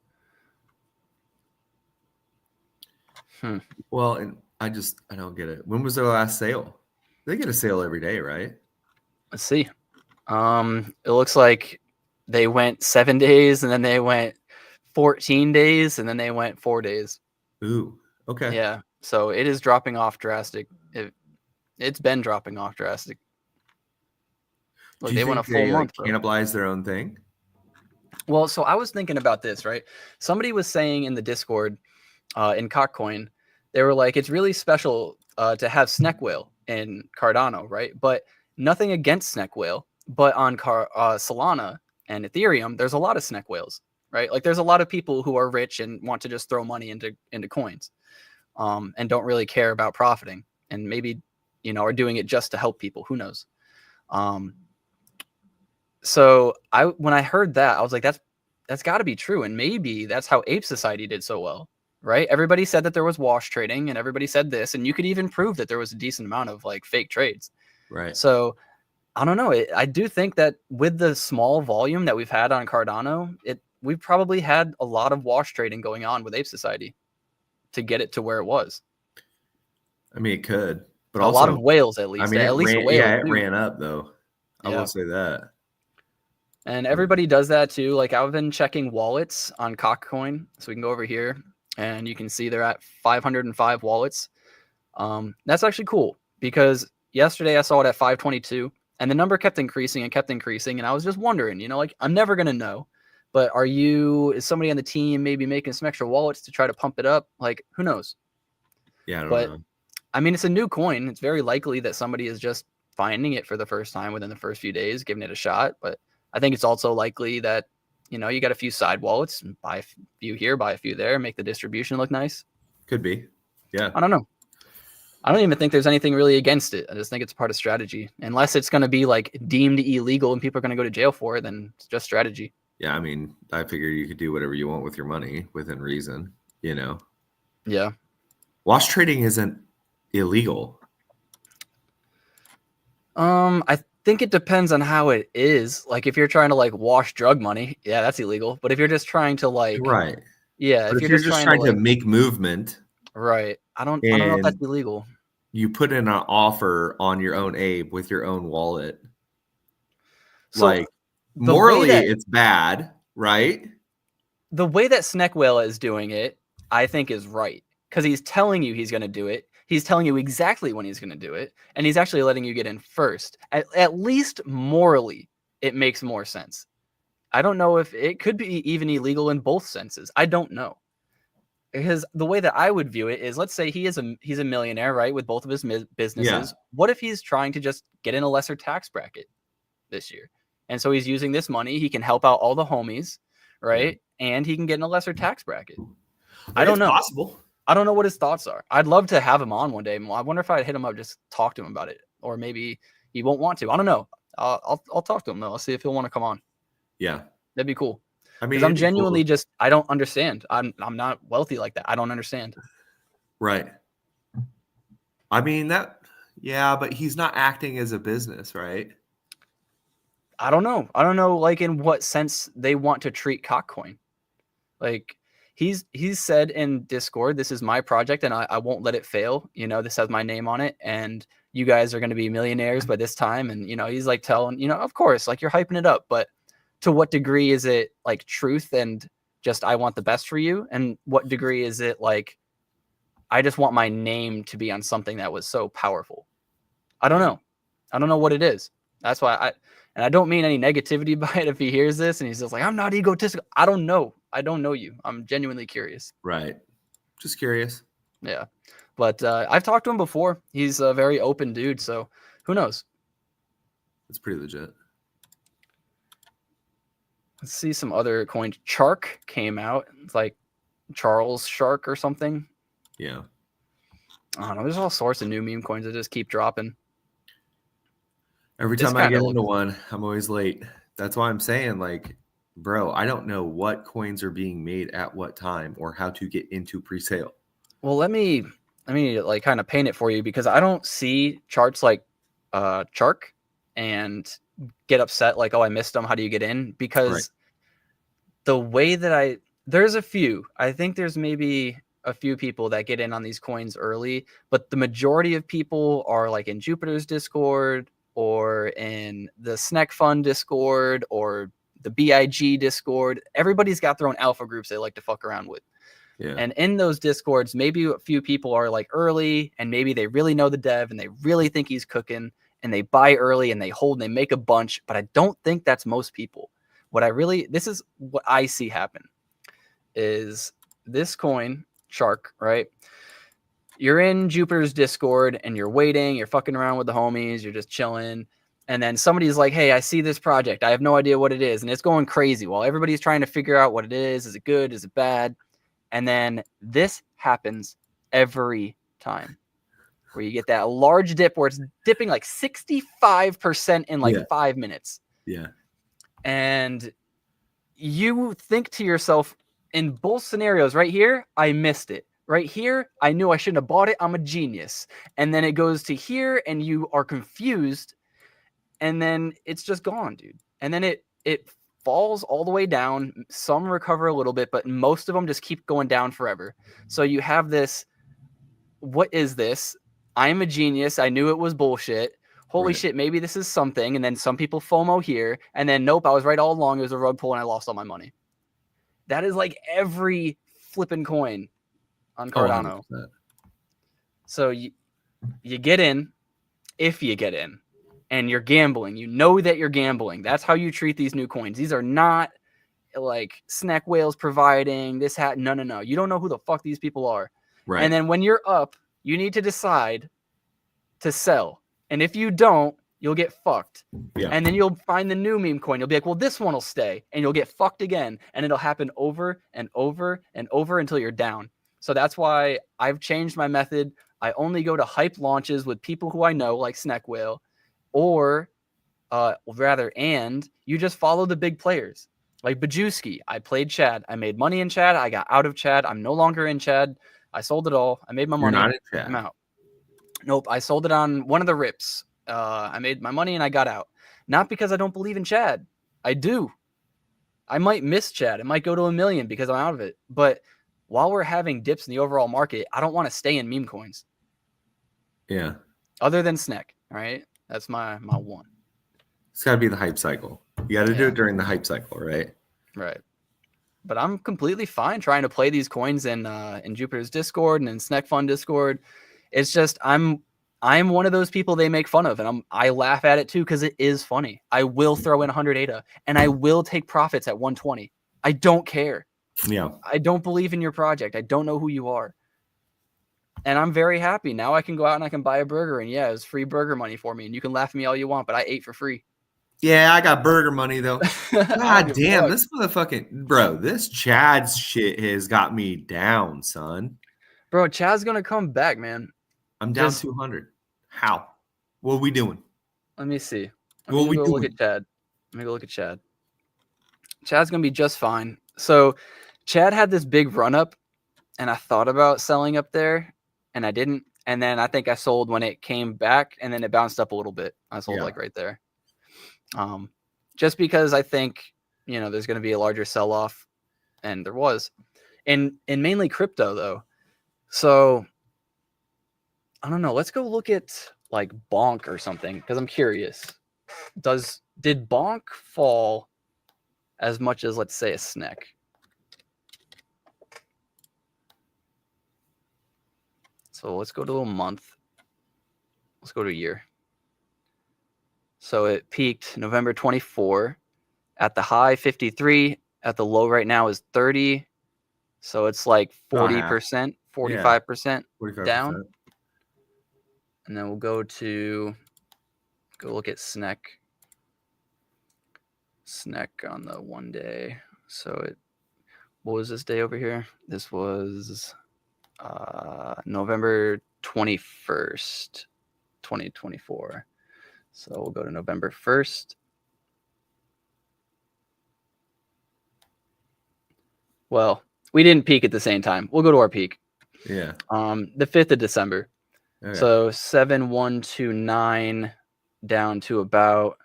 Well, and I don't get it. When was their last sale? They get a sale every day, right? Let's see. It looks like they went 7 days and then they went 14 days and then they went 4 days. Ooh, okay. Yeah. So it is dropping off drastic. It's been dropping off drastic. Look, Do you they went a think full they month, like cannibalize their own thing? Well, so I was thinking about this, right? Somebody was saying in the Discord, in Cockcoin, they were like, it's really special to have Snack Whale in Cardano, right? But nothing against Snack Whale, but on Solana and Ethereum, there's a lot of Snack Whales, right? Like there's a lot of people who are rich and want to just throw money into coins, and don't really care about profiting, and maybe are doing it just to help people. Who knows? So when I heard that, I was like, that's got to be true, and maybe that's how Ape Society did so well, right? Everybody said that there was wash trading, and everybody said this, and you could even prove that there was a decent amount of like fake trades. Right. So I don't know. I do think that with the small volume that we've had on Cardano, we've probably had a lot of wash trading going on with Ape Society to get it to where it was. I mean, it could, but a also lot of whales at least. I mean, at least a whale. Yeah, it too. ran up though. I will say that. And everybody does that too. Like I've been checking wallets on Cockcoin, so we can go over here and you can see they're at 505 wallets. That's actually cool because yesterday I saw it at 522 and the number kept increasing and I was just wondering, like I'm never gonna know, but is somebody on the team maybe making some extra wallets to try to pump it up? Like who knows? Yeah, I don't know. I mean, it's a new coin. It's very likely that somebody is just finding it for the first time within the first few days, giving it a shot. But I think it's also likely that, you got a few side wallets, buy a few here, buy a few there, make the distribution look nice. Could be. Yeah. I don't know. I don't even think there's anything really against it. I just think it's part of strategy. Unless it's going to be like deemed illegal and people are going to go to jail for it, then it's just strategy. Yeah, I mean, I figure you could do whatever you want with your money within reason, Yeah. Wash trading isn't illegal. I think it depends on how it is. Like if you're trying to like wash drug money, yeah, that's illegal. But if you're just trying to like, right, yeah, but if you're just trying to make movement, right, I don't know if that's illegal. You put in an offer on your own Ape with your own wallet. So like morally, it's bad, right? The way that Snack Whale is doing it, I think is right because he's telling you he's going to do it. He's telling you exactly when he's going to do it, and he's actually letting you get in first. At least morally, it makes more sense. I don't know if it could be even illegal in both senses. I don't know. Because the way that I would view it is, let's say he's a millionaire, right, with both of his businesses. Yeah. What if he's trying to just get in a lesser tax bracket this year? And so he's using this money. He can help out all the homies, right? Yeah. And he can get in a lesser tax bracket. I don't know. Possible. I don't know what his thoughts are. I'd love to have him on one day. I wonder if I'd hit him up, just talk to him about it. Or maybe he won't want to. I don't know. I'll talk to him, though. I'll see if he'll want to come on. Yeah. That'd be cool. I Because mean, I'm it'd be genuinely cool. just, I don't understand. I'm not wealthy like that. I don't understand. Right. I mean, yeah, but he's not acting as a business, right? I don't know. I don't know, like, in what sense they want to treat Cockcoin. Like, he's said in Discord, this is my project and I won't let it fail. You know, this has my name on it and you guys are going to be millionaires by this time. And, you know, he's like telling, you know, of course, like, you're hyping it up, but to what degree is it like truth and just, I want the best for you? And what degree is it like, I just want my name to be on something that was so powerful? I don't know. I don't know what it is. That's why and I don't mean any negativity by it if he hears this and he's just like, I'm not egotistical. I don't know. I don't know you. I'm genuinely curious. Right. Just curious. Yeah. But I've talked to him before. He's a very open dude. So who knows? It's pretty legit. Let's see some other coins. Chark came out. It's like Charles Shark or something. Yeah. I don't know. There's all sorts of new meme coins that just keep dropping. Every time I get into one, I'm always late. That's why I'm saying, like, bro, I don't know what coins are being made at what time or how to get into pre-sale. Well, let me like kind of paint it for you because I don't see charts like Chark and get upset like, oh, I missed them. How do you get in? Because the way that there's a few, I think there's maybe a few people that get in on these coins early, but the majority of people are like in Jupiter's Discord or in the Snack Fund Discord or the BIG Discord. Everybody's got their own alpha groups they like to fuck around with. Yeah. And in those Discords, maybe a few people are like early and maybe they really know the dev and they really think he's cooking and they buy early and they hold and they make a bunch. But I don't think that's most people. This is what I see happen is this coin, Shark, right? You're in Jupiter's Discord and you're waiting, you're fucking around with the homies, you're just chilling. And then somebody's like, hey, I see this project. I have no idea what it is. And it's going crazy while everybody's trying to figure out what it is. Is it good? Is it bad? And then this happens every time where you get that large dip where it's dipping like 65% in like 5 minutes. Yeah. And you think to yourself, in both scenarios, right here, I missed it. Right here, I knew I shouldn't have bought it. I'm a genius. And then it goes to here and you are confused. And then it's just gone, dude. And then it falls all the way down. Some recover a little bit, but most of them just keep going down forever. So you have this, what is this? I'm a genius. I knew it was bullshit. Holy shit, maybe this is something. And then some people FOMO here. And then, nope, I was right all along. It was a rug pull and I lost all my money. That is like every flipping coin on Cardano. Oh, so you get in, if you get in, and you're gambling. You know that you're gambling. That's how you treat these new coins. These are not like snack whales providing this hat. No. You don't know who the fuck these people are. Right. And then when you're up, you need to decide to sell. And if you don't, you'll get fucked. Yeah. And then you'll find the new meme coin. You'll be like, well, this one will stay. And you'll get fucked again. And it'll happen over and over and over until you're down. So that's why I've changed my method. I only go to hype launches with people who I know, like Snack Whale, or and you just follow the big players. Like Bajewski, I played Chad. I made money in Chad. I got out of Chad. I'm no longer in Chad. I sold it all. I made my money. You're not in Chad. I'm out. Nope. I sold it on one of the rips. I made my money and I got out. Not because I don't believe in Chad. I do. I might miss Chad. It might go to 1 million because I'm out of it. But while we're having dips in the overall market, I don't want to stay in meme coins. Yeah. Other than Snack, all right? That's my one. It's got to be the hype cycle. You got to do it during the hype cycle, right? Right. But I'm completely fine trying to play these coins in Jupiter's Discord and in Snack Fund Discord. It's just I'm one of those people they make fun of, and I laugh at it too because it is funny. I will throw in 100 ADA, and I will take profits at 120. I don't care. Yeah. I don't believe in your project. I don't know who you are. And I'm very happy. Now I can go out and I can buy a burger, and yeah, it was free burger money for me, and you can laugh at me all you want, but I ate for free. Yeah, I got burger money though. God damn, this motherfucking bro, this Chad's shit has got me down, son. Bro, Chad's gonna come back, man. I'm down 200. How? What are we doing? Let me see. What are we doing? Look at Chad. Let me go look at Chad. Chad's going to be just fine. So Chad had this big run up, and I thought about selling up there, and I didn't. And then I think I sold when it came back, and then it bounced up a little bit. I sold like right there. Just because I think, there's going to be a larger sell-off, and there was. And mainly crypto, though. So, I don't know. Let's go look at, like, Bonk or something, because I'm curious. Did Bonk fall as much as, let's say, a SNEC? So let's go to a month. Let's go to a year. So it peaked November 24 at the high 53. At the low right now is 30. So it's like 40%, 45% down. And then we'll go look at SNEC. SNEC on the 1 day. So what was this day over here? This was November 21st, 2024. So we'll go to November 1st. Well, we didn't peak at the same time. We'll go to our peak. Yeah. The 5th of December. Okay. So 7129 down to about,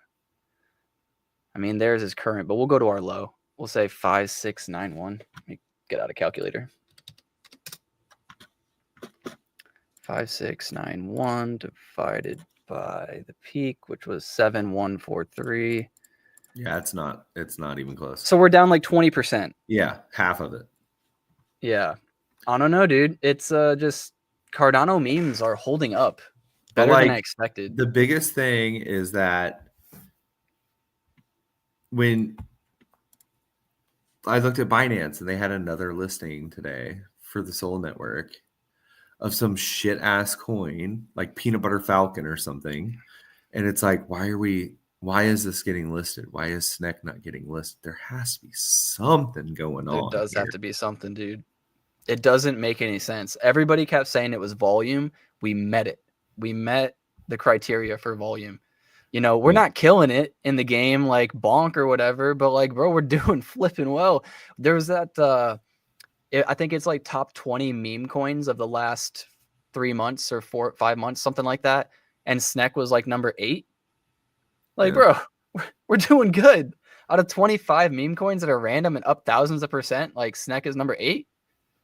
theirs is current, but we'll go to our low. We'll say 5691. Let me get out a calculator. 5691 divided by the peak, which was 7143. Yeah, it's not even close. So we're down like 20%. Yeah, half of it. Yeah. I don't know, dude. It's just Cardano memes are holding up better than I expected. The biggest thing is that when I looked at Binance and they had another listing today for the Sol Network of some shit ass coin like Peanut Butter Falcon or something. And it's like, why is this getting listed? Why is SNEC not getting listed? There has to be something going on. There does have to be something, dude. It doesn't make any sense. Everybody kept saying it was volume. We met it. We met the criteria for volume. We're not killing it in the game like Bonk or whatever, but like, bro, we're doing flipping well. There was that, I think it's like top 20 meme coins of the last 3 months or 5 months, something like that. And SNEC was like number 8. Like, bro, we're doing good. Out of 25 meme coins that are random and up thousands of %, like SNEC is number 8.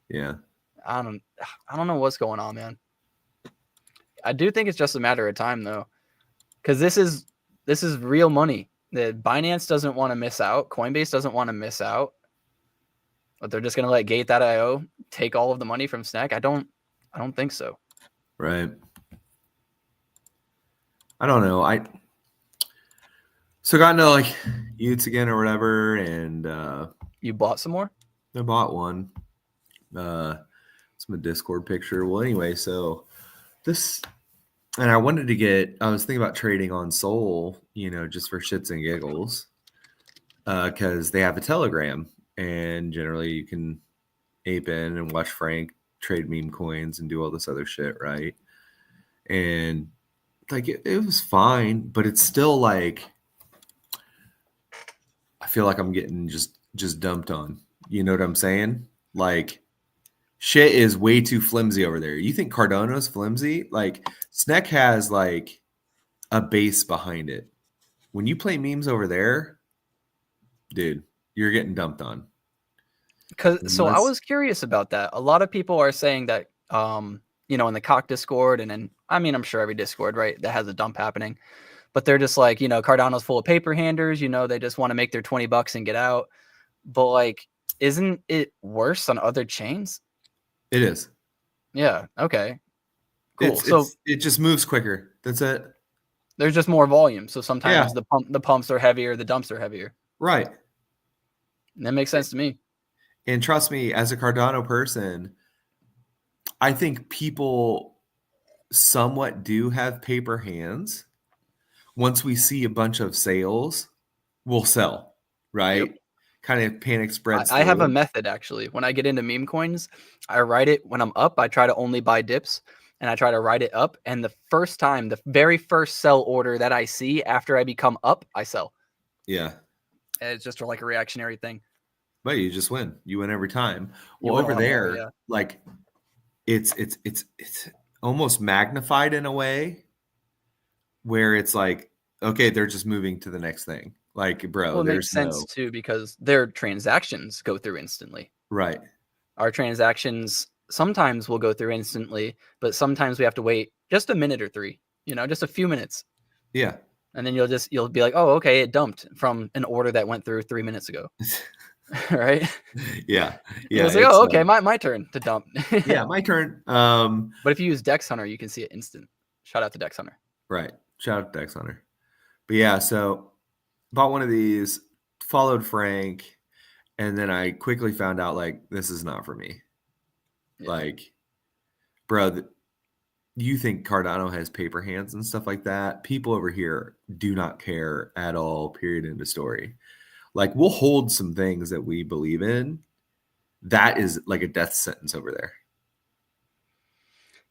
Yeah. I don't know what's going on, man. I do think it's just a matter of time though. Because this is real money. The Binance doesn't want to miss out. Coinbase doesn't want to miss out. But they're just going to let Gate.io take all of the money from SNEC. I don't think so. Right. I don't know. So got into like Utes again or whatever, and you bought some more? I bought one. It's my Discord picture. Well, anyway, so this, and I wanted to I was thinking about trading on Sol, just for shits and giggles, because they have a Telegram, and generally you can ape in and watch Frank trade meme coins and do all this other shit, right? And like it was fine, but it's still like I feel like I'm getting just dumped on. You know what I'm saying? Like shit is way too flimsy over there. You think Cardano's flimsy? Like SNEC has like a base behind it. When you play memes over there, dude, you're getting dumped on. So I was curious about that. A lot of people are saying that, in the Cock Discord, and then I'm sure every Discord, right, that has a dump happening, but they're just like, Cardano's full of paper handers. They just want to make their $20 and get out. But like, isn't it worse on other chains? It is. Yeah. Okay. Cool. It just moves quicker. That's it. There's just more volume. So sometimes the pumps are heavier, the dumps are heavier. Right. And that makes sense to me. And trust me, as a Cardano person, I think people somewhat do have paper hands. Once we see a bunch of sales, we'll sell, right? Yep. Kind of panic spreads. I have a method, actually. When I get into meme coins, I write it when I'm up. I try to only buy dips, and I try to write it up. And the very first sell order that I see after I become up, I sell. Yeah. It's just like a reactionary thing. But you just win. You win every time. You Well, win a over lot more, there, yeah. like it's almost magnified in a way where it's like, okay, they're just moving to the next thing. Like, bro, Well, it makes there's sense no too because their transactions go through instantly. right. Our transactions sometimes will go through instantly, but sometimes we have to wait just a minute or 3, just a few minutes. Yeah. And then you'll be like, oh, okay, it dumped from an order that went through 3 minutes ago. Right? Yeah. You'll Yeah. say, oh, okay, my turn to dump. Yeah, my turn. But if you use Dex Hunter, you can see it instant. Shout out to Dex Hunter. Right. Shout out to Dex Hunter. But yeah, so bought one of these, followed Frank, and then I quickly found out like this is not for me. Yeah. Like, bro, you think Cardano has paper hands and stuff like that? People over here do not care at all. Period. End of story. Like, we'll hold some things that we believe in. That is like a death sentence over there.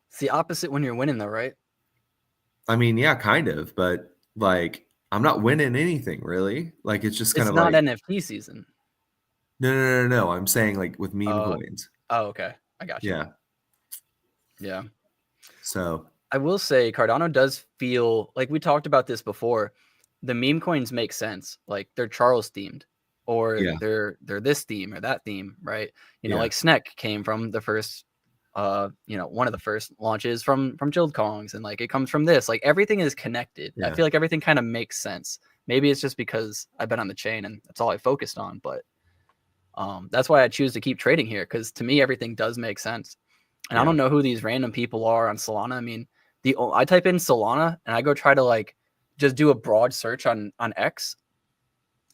It's the opposite when you're winning, though, right? I mean, yeah, kind of, but like, I'm not winning anything really. Like, it's just kind It's of not like, NFT season. no. I'm saying like with meme coins. Oh, okay. I got you. Yeah. Yeah. So I will say Cardano does feel like we talked about this before. The meme coins make sense. Like they're Charles themed or yeah, they're this theme or that theme, right? yeah, Like Snek came from the first one of the first launches from Chilled Kongs, and like it comes from this. Like everything is connected. I yeah, feel like everything kind of makes sense. Maybe it's just because I've been on the chain and that's all I focused on, but that's why I choose to keep trading here, because to me everything does make sense. And I yeah, don't know who these random people are on Solana. I mean, I type in Solana and I go try to like just do a broad search on X,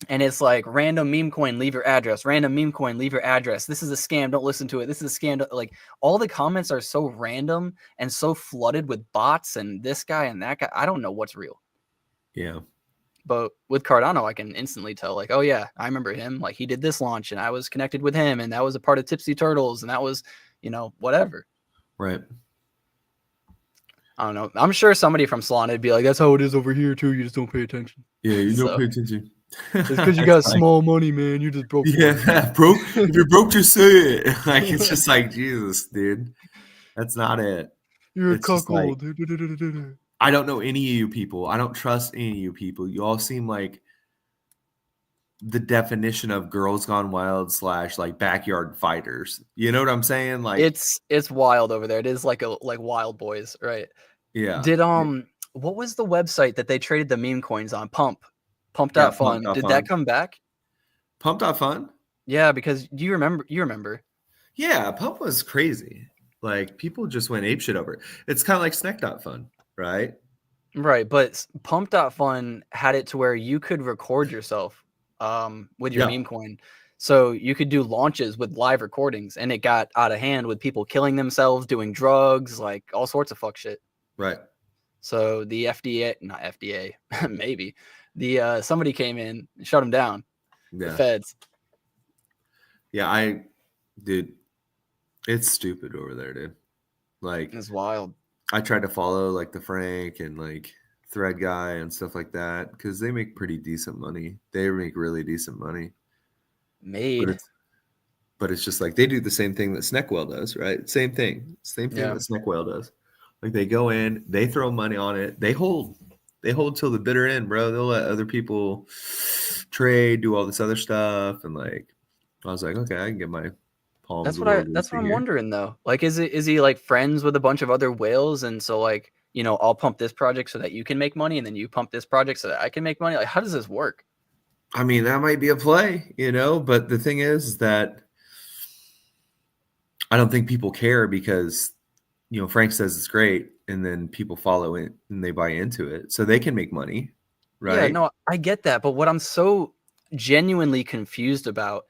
and it's like random meme coin, leave your address. Random meme coin, leave your address. This is a scam. Don't listen to it. This is a scam. Like all the comments are so random and so flooded with bots and this guy and that guy. I don't know what's real. yeah. But with Cardano, I can instantly tell, like, oh yeah, I remember him. Like he did this launch, and I was connected with him, and that was a part of Tipsy Turtles, and that was, whatever. Right. I don't know. I'm sure somebody from Solana would be like, that's how it is over here too. You just don't pay attention. Yeah, you don't pay attention. It's because you got small money, man. You just broke. Yeah, broke. If you're broke, just say it. Like it's just like Jesus, dude. That's not it. You're it's a cuckold. Like, I don't know any of you people. I don't trust any of you people. You all seem like the definition of girls gone wild / like backyard fighters. You know what I'm saying? Like it's wild over there. It is like Wild Boys, right? yeah. Did what was the website that they traded the meme coins on? Pump.fun. Did that come back? Pump.fun? Yeah, because you remember. Yeah, Pump was crazy. Like people just went apeshit over it. It's kind of like Snack.fun, right? Right, but Pump.fun had it to where you could record yourself with your meme coin. So you could do launches with live recordings, and it got out of hand with people killing themselves, doing drugs, like all sorts of fuck shit. Right. So the not FDA, maybe somebody came in and shut them down. Yeah. The feds. Yeah, dude, it's stupid over there, dude. Like it's wild. I tried to follow like the Frank and like Thread Guy and stuff like that because they make pretty decent money. They make really decent money. But it's just like they do the same thing that Sneckwell does, right? Same thing that Sneckwell does. Like they go in, they throw money on it, they hold till the bitter end, bro. They'll let other people trade, do all this other stuff, and like I was like, okay, I can get my palms. That's what I'm wondering though. Like, is he like friends with a bunch of other whales, and so like I'll pump this project so that you can make money, and then you pump this project so that I can make money? Like, how does this work? I mean, that might be a play, but the thing is that I don't think people care because, Frank says it's great and then people follow it and they buy into it so they can make money. Right. Yeah, no, I get that. But what I'm so genuinely confused about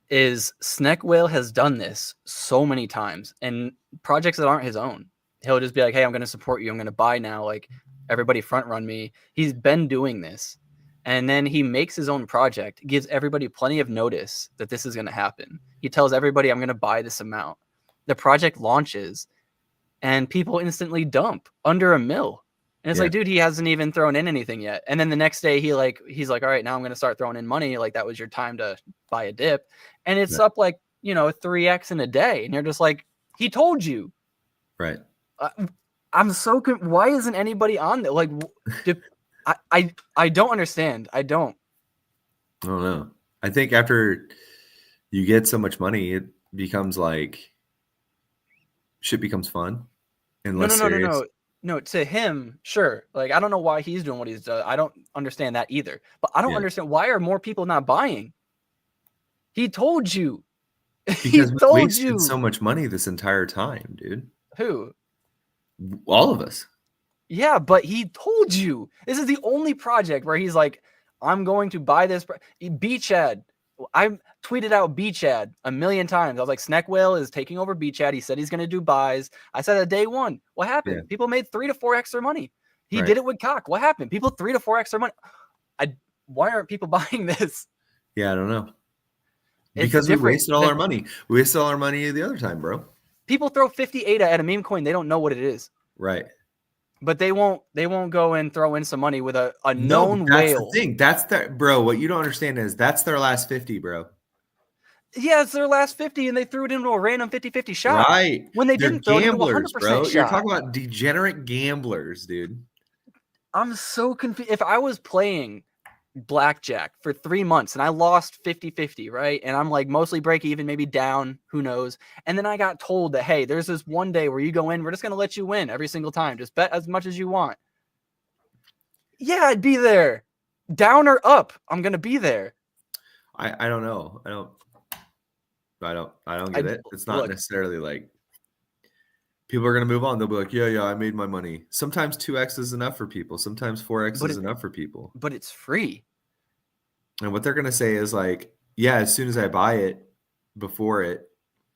is Snek Whale has done this so many times and projects that aren't his own. He'll just be like, hey, I'm going to support you. I'm going to buy now. Like everybody front run me. He's been doing this. And then he makes his own project, gives everybody plenty of notice that this is going to happen. He tells everybody, I'm going to buy this amount. The project launches and people instantly dump under $1 million. And it's like, dude, he hasn't even thrown in anything yet. And then the next day he's like, all right, now I'm going to start throwing in money. Like that was your time to buy a dip. And it's up like, 3x in a day. And you're just like, he told you. Right. I'm so why isn't anybody on there? Like, I don't understand. I don't know. I think after you get so much money, it becomes like shit becomes fun and less serious. No, to him, sure. Like, I don't know why he's doing what he's doing. I don't understand that either. But I don't understand why are more people not buying? He told you. Because we wasted so much money this entire time, dude. Who? All of us. Yeah, but he told you. This is the only project where he's like, I'm going to buy this. Beachhead. I tweeted out Beachhead a million times. I was like, Snack Whale is taking over Beachhead. He said he's going to do buys. I said at day one, what happened? Yeah. People made 3 to 4x their money. He did it with Cock. What happened? People 3 to 4x their money. Why aren't people buying this? Yeah, I don't know. Because we wasted all our money. We wasted all our money the other time, bro. People throw 50 ADA at a meme coin. They don't know what it is. Right. But they won't go and throw in some money with a known whale. That's the thing. That's their, bro. What you don't understand is that's their last 50, bro. Yeah, it's their last 50, and they threw it into a random 50-50 shot. Right. When they didn't throw it into 100% bro. shot. You're talking about degenerate gamblers, dude. I'm so confused. If I was playing blackjack for 3 months and I lost 50-50, right? And I'm like mostly break even, maybe down, who knows? And then I got told that, hey, there's this one day where you go in, we're just going to let you win every single time. Just bet as much as you want. Yeah, I'd be there. Down or up, I'm going to be there. I don't know. I don't get it. It's not necessarily like people are going to move on. They'll be like, yeah, I made my money. Sometimes 2x is enough for people. Sometimes 4x is enough for people. But it's free. And what they're going to say is like, yeah, as soon as I buy it, before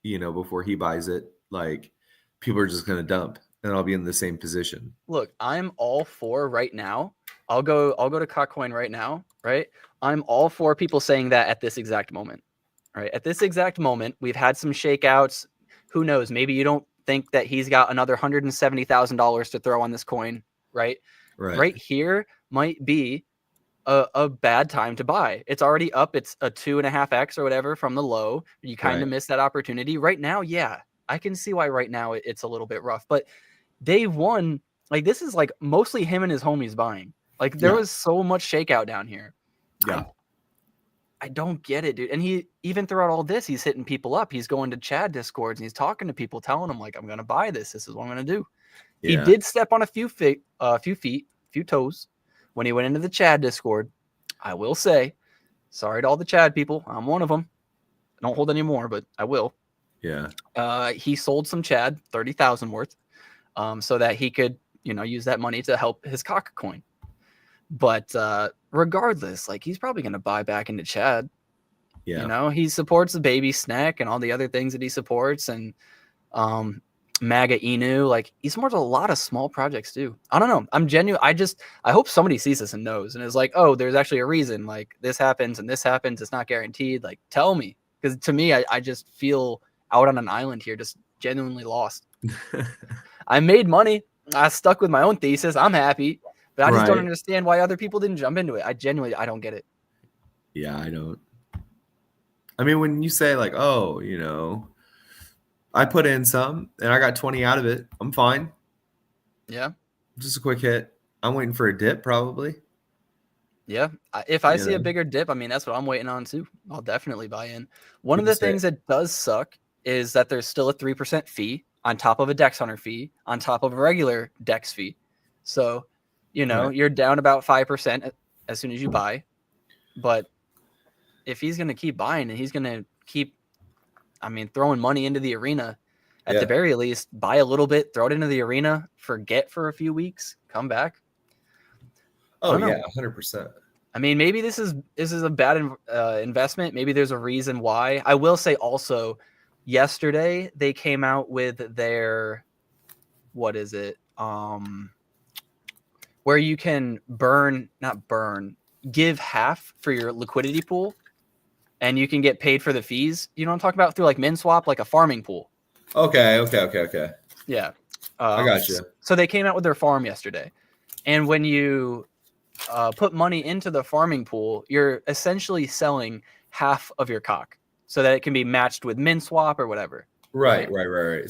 he buys it, like people are just going to dump and I'll be in the same position. Look, I'm all for right now. I'll go to Cockcoin right now, right? I'm all for people saying that at this exact moment, right? At this exact moment, we've had some shakeouts. Who knows? Maybe you don't think that he's got another $170,000 to throw on this coin, right? Right here might be a bad time to buy. It's already up. It's a 2.5x or whatever from the low. You kind of missed that opportunity. Right now, yeah, I can see why right now it's a little bit rough. But day one, like this is like mostly him and his homies buying. Like there was so much shakeout down here. Yeah. I don't get it, dude. And he even throughout all this, he's hitting people up. He's going to Chad Discords and he's talking to people, telling them like, I'm going to buy this. This is what I'm going to do. Yeah. He did step on a few toes when he went into the Chad Discord. I will say, sorry to all the Chad people. I'm one of them. I don't hold any more, but I will. Yeah. He sold some Chad, 30,000 worth, so that he could, use that money to help his Cock coin. But regardless, like he's probably going to buy back into Chad. Yeah. He supports the baby snack and all the other things that he supports. And MAGA Inu, like he supports a lot of small projects too. I don't know. I'm genuine. I hope somebody sees this and knows and is like, oh, there's actually a reason. Like this happens and this happens. It's not guaranteed. Like tell me. Because to me, I just feel out on an island here, just genuinely lost. I made money. I stuck with my own thesis. I'm happy. But I just don't understand why other people didn't jump into it. I don't get it. Yeah, I don't. I mean, when you say like, oh, I put in some and I got 20 out of it, I'm fine. Yeah. Just a quick hit. I'm waiting for a dip probably. Yeah. If I see a bigger dip, I mean, that's what I'm waiting on too. I'll definitely buy in. One of the things that does suck is that there's still a 3% fee on top of a Dex Hunter fee, on top of a regular Dex fee. So, you're down about 5% as soon as you buy. But if he's going to keep buying and he's going to keep, throwing money into the arena, at the very least, buy a little bit, throw it into the arena, forget for a few weeks, come back. Oh, yeah, 100%. Maybe this is a bad investment. Maybe there's a reason why. I will say also, yesterday they came out with their, what is it? Where you can give half for your liquidity pool and you can get paid for the fees. You know what I'm talking about? Through like MinSwap, like a farming pool. Okay. Yeah. I got you. So they came out with their farm yesterday And when you put money into the farming pool, you're essentially selling half of your cock so that it can be matched with min swap or whatever. Right.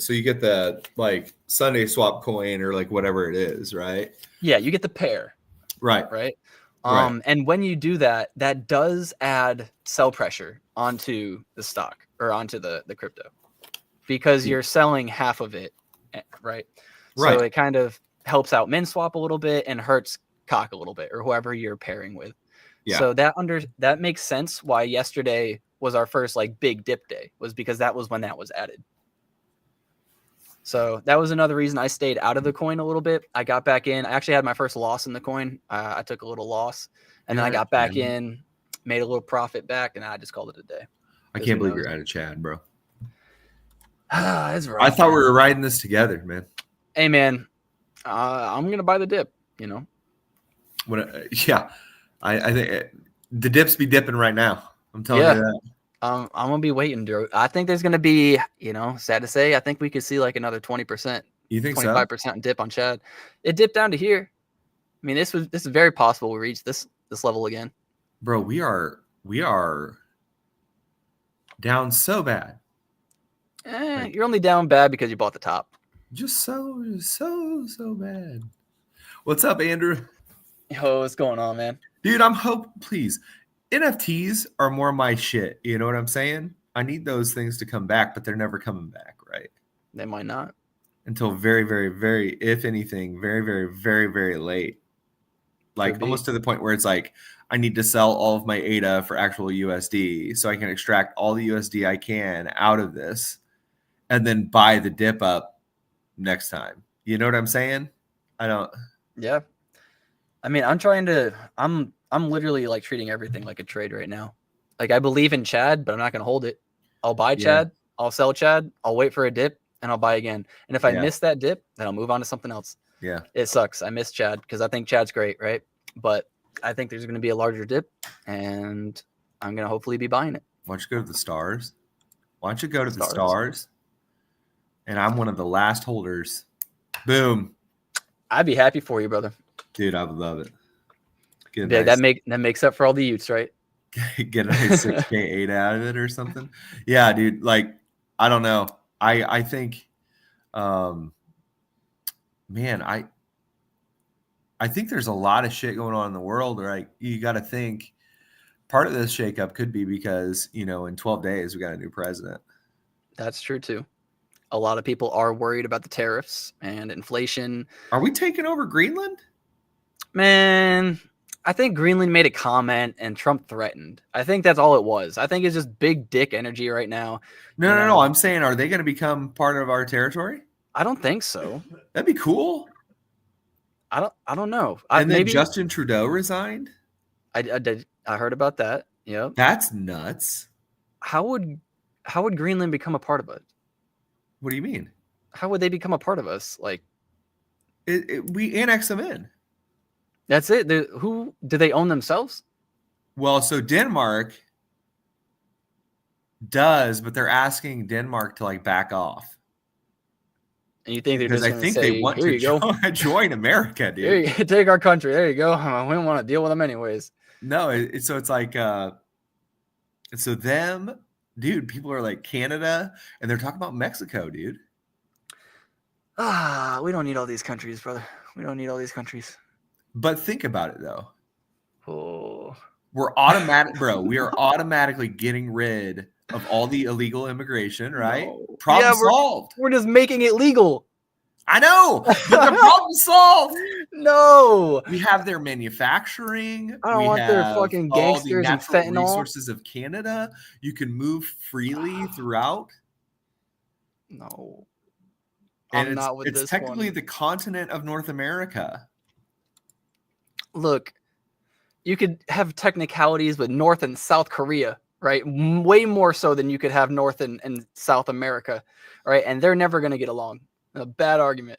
So you get the like Sunday swap coin or like whatever it is, right? Yeah, you get the pair. Right. And when you do that, that does add sell pressure onto the stock or onto the crypto because you're selling half of it, right? So it kind of helps out min swap a little bit and hurts cock a little bit or whoever you're pairing with. Yeah. So that makes sense why yesterday was our first like big dip day, was because that was when that was added. So that was another reason I stayed out of the coin a little bit. I got back in. I actually had my first loss in the coin. I took a little loss, and then I got back in, made a little profit back, and I just called it a day. I can't believe you're out of Chad, bro. That's right. I thought we were riding this together, man. Hey, man, I'm gonna buy the dip. You know. I think the dips be dipping right now. I'm telling you that. I'm gonna be waiting, Drew. I think there's gonna be, sad to say, I think we could see like another 20%. You think 25% dip on Chad? It dipped down to here. I mean, this is very possible we reach this level again. Bro, we are down so bad. You're only down bad because you bought the top. Just so bad. What's up, Andrew? Yo, what's going on, man? Dude, please. NFTs are more my shit. You know what I'm saying? I need those things to come back, but they're never coming back, right? They might not. Until very, very, very, if anything, very, very, very, very late. Like almost to the point where it's like, I need to sell all of my ADA for actual USD so I can extract all the USD I can out of this and then buy the dip up next time. You know what I'm saying? Yeah. I mean, I'm literally like treating everything like a trade right now. Like I believe in Chad, but I'm not going to hold it. I'll buy Chad. I'll sell Chad. I'll wait for a dip and I'll buy again. And if I miss that dip, then I'll move on to something else. Yeah. It sucks. I miss Chad because I think Chad's great, right? But I think there's going to be a larger dip and I'm going to hopefully be buying it. Why don't you go to the stars? And I'm one of the last holders. Boom. I'd be happy for you, brother. Dude, I would love it. That makes up for all the Utes, right? Get a nice 6K 8 out of it or something. Yeah, dude. Like, I don't know. I think, man, I think there's a lot of shit going on in the world, right? You got to think part of this shakeup could be because, in 12 days we got a new president. That's true too. A lot of people are worried about the tariffs and inflation. Are we taking over Greenland? Man, I think Greenland made a comment and Trump threatened. I think that's all it was. I think it's just big dick energy right now. No. I'm saying, are they going to become part of our territory? I don't think so. That'd be cool. I don't know. And then Justin Trudeau resigned? I heard about that. Yeah. That's nuts. How would Greenland become a part of it? What do you mean? How would they become a part of us? Like, we annex them in. That's it. Who do they own themselves? Well, so Denmark does, but they're asking Denmark to like back off. And you think they're because just I think they want to join America, dude. Here you take our country. There you go. We don't want to deal with them anyways. No, so it's like, so them, dude. People are like Canada, and they're talking about Mexico, dude. We don't need all these countries, brother. We don't need all these countries. But think about it, though. Oh. We're automatic, bro. We are automatically getting rid of all the illegal immigration, right? No. Problem solved. We're just making it legal. I know, but the problem solved. No. We have their manufacturing. I don't want their fucking gangsters and fentanyl. Resources of Canada. You can move freely throughout. No. And it's technically the continent of North America. Look, you could have technicalities with North and South Korea, right? Way more so than you could have North and South America, right? And they're never going to get along. A bad argument.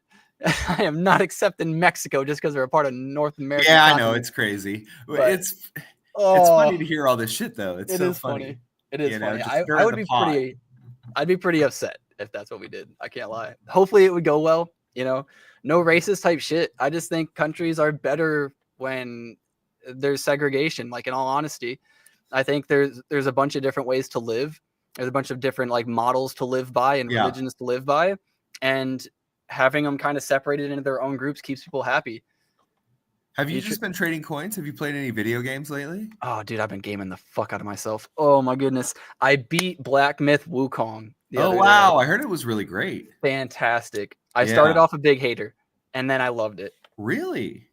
I am not accepting Mexico just because they're a part of North America. Yeah, I know. It's crazy. It's funny to hear all this shit, though. It is funny. It is funny. I would be I'd be pretty upset if that's what we did. I can't lie. Hopefully it would go well. You know, no racist type shit. I just think countries are better when there's segregation. Like, in all honesty, I think there's a bunch of different ways to live. There's a bunch of different like models to live by and Yeah. religions to live by, and having them kind of separated into their own groups keeps people happy. Have you just been trading coins? Have you played any video games lately? Oh, dude, I've been gaming the fuck out of myself. Oh my goodness, I beat Black Myth Wukong the Oh other wow, day. I heard it was really great. Fantastic. I started Yeah. off a big hater, and then I loved it. Really?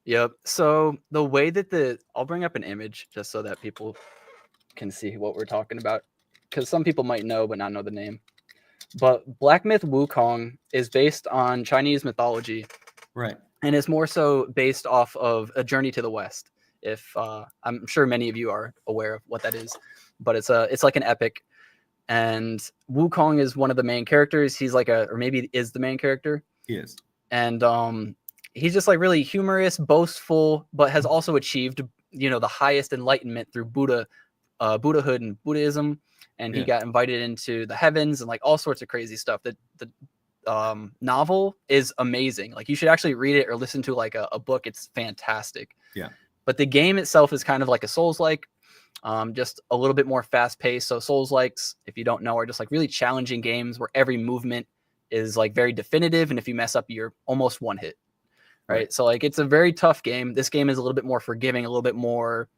Yep. So the way that I'll bring up an image just so that people can see what we're talking about, because some people might know but not know the name. But Black Myth Wukong is based on Chinese mythology, Right. and is more so based off of A Journey to the West. If I'm sure many of you are aware of what that is, but it's like an epic, and Wukong is one of the main characters. He's like or maybe is the main character. He is. And he's just like really humorous, boastful, but has also achieved the highest enlightenment through Buddhahood and Buddhism, and he got invited into the heavens and like all sorts of crazy stuff. The novel is amazing. Like, you should actually read it or listen to like a book. It's fantastic. Yeah. But the game itself is kind of like a Souls-like, just a little bit more fast-paced. So Souls-likes, if you don't know, are just like really challenging games where every movement is like very definitive, and if you mess up, you're almost one hit. Right? So like, it's a very tough game. This game is a little bit more forgiving, a little bit more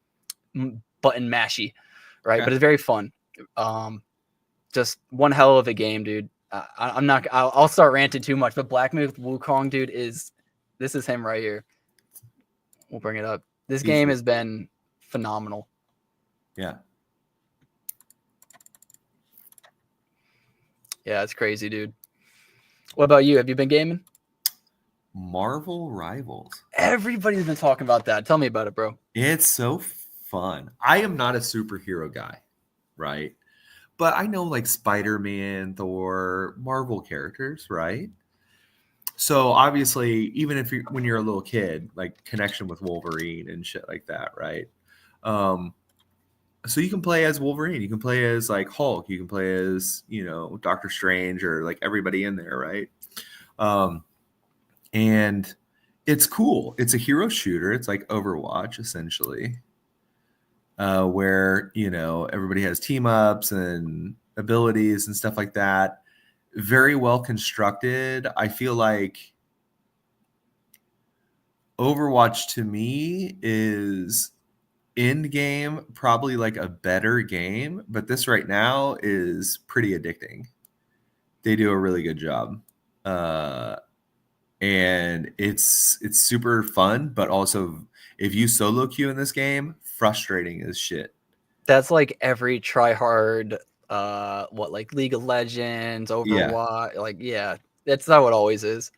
button mashy, right? But it's very fun. Just one hell of a game, dude. I'll start ranting too much, but Black Myth Wukong, dude, this is him right here. We'll bring it up. This game has been phenomenal. Yeah. Yeah, it's crazy, dude. What about you? Have you been gaming? Marvel Rivals. Everybody's been talking about that. Tell me about it, bro. It's so fun. I am not a superhero guy, right? But I know like Spider-Man, Thor, Marvel characters, right? So obviously, even if when you're a little kid, like connection with Wolverine and shit like that, right? So you can play as Wolverine, you can play as like Hulk, you can play as Doctor Strange, or like everybody in there, right? And it's cool. It's a hero shooter. It's like Overwatch essentially, where everybody has team ups and abilities and stuff like that. Very well constructed. I feel like Overwatch to me is end game probably like a better game, but this right now is pretty addicting. They do a really good job, and it's super fun, but also if you solo queue in this game, frustrating as shit. That's like every try hard, like League of Legends, Overwatch, that's how it always is.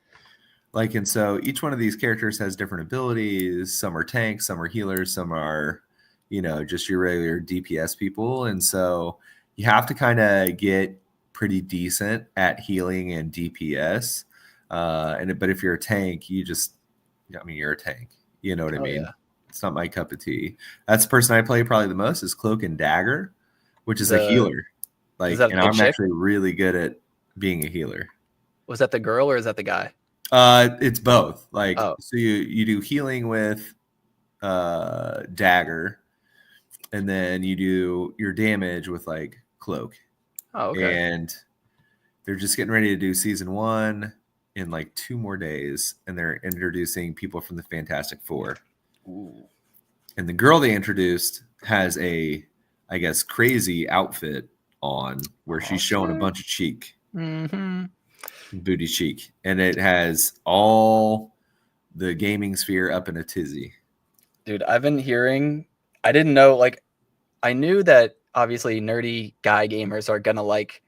Like, and so each one of these characters has different abilities. Some are tanks, some are healers, some are, just your regular DPS people. And so you have to kind of get pretty decent at healing and DPS. But if you're a tank, you're a tank. You know what I mean? Yeah. It's not my cup of tea. That's the person I play probably the most is Cloak and Dagger, which is a healer. Like, and I'm actually really good at being a healer. Was that the girl or is that the guy? It's both. Like, so you do healing with Dagger, and then you do your damage with like Cloak. Oh, okay. And they're just getting ready to do season 1 in like 2 more days, and they're introducing people from the Fantastic Four. Ooh. And the girl they introduced has a, I guess, crazy outfit on where she's showing a bunch of cheek. Mm-hmm. Booty cheek, and it has all the gaming sphere up in a tizzy. Dude, I've been hearing, I didn't know, like, I knew that obviously nerdy guy gamers are gonna like,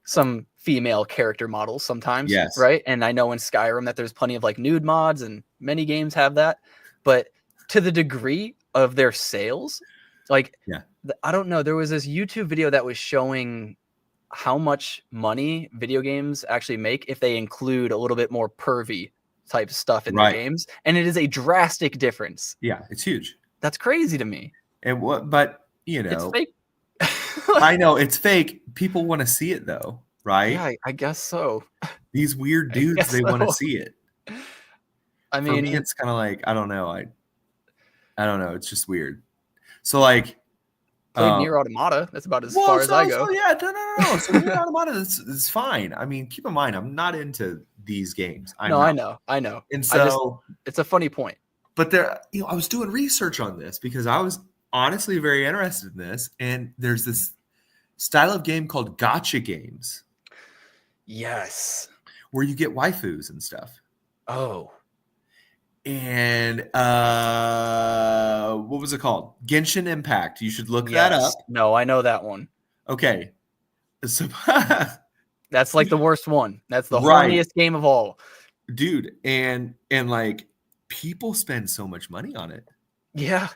some female character models sometimes, yes, right? And I know in Skyrim that there's plenty of like nude mods, and many games have that, but to the degree of their sales, like, I don't know, there was this YouTube video that was showing how much money video games actually make if they include a little bit more pervy type stuff in their games, and it is a drastic difference. Yeah, it's huge. That's crazy to me. And but it's fake. I know it's fake. People want to see it though, right? Yeah, I guess so. These weird I dudes, guess they want to so. see it. I For me, mean, it's kind of like, I don't know. I don't know. It's just weird. So like, played Nier Automata. That's about as well, far as I so go. yeah, no. So Nier Automata is fine. I mean, keep in mind, I'm not into these games. I'm No, I not. know. And I just, so, it's a funny point. but there, I was doing research on this because I was honestly very interested in this. And there's this style of game called gotcha games Yes. where you get waifus and stuff. Oh. And what was it called? Genshin Impact. You should look that Yes. up. No, I know that one. Okay. So, That's like the worst one. That's the right, horniest game of all. dude, and like people spend so much money on it. Yeah.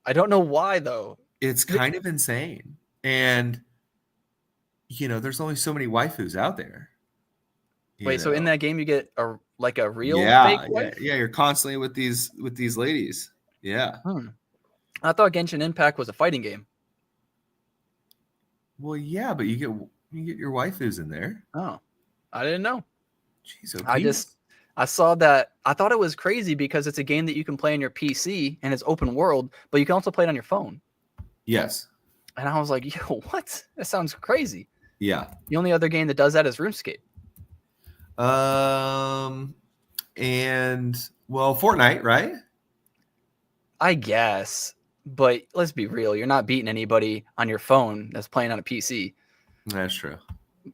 I don't know why though. It's kind of insane. And there's only so many waifus out there. Wait, so in that game you get a real fake Yeah, wife? you're constantly with these ladies. Yeah. I thought Genshin Impact was a fighting game. Well, yeah, but you get your waifus in there. Oh, I didn't know. Jeez, I saw that. I thought it was crazy because it's a game that you can play on your PC and it's open world, but you can also play it on your phone. Yes. And I was like, yo, what? That sounds crazy. Yeah. The only other game that does that is RuneScape. And well, Fortnite, right? I guess. But let's be real. You're not beating anybody on your phone that's playing on a PC. That's true.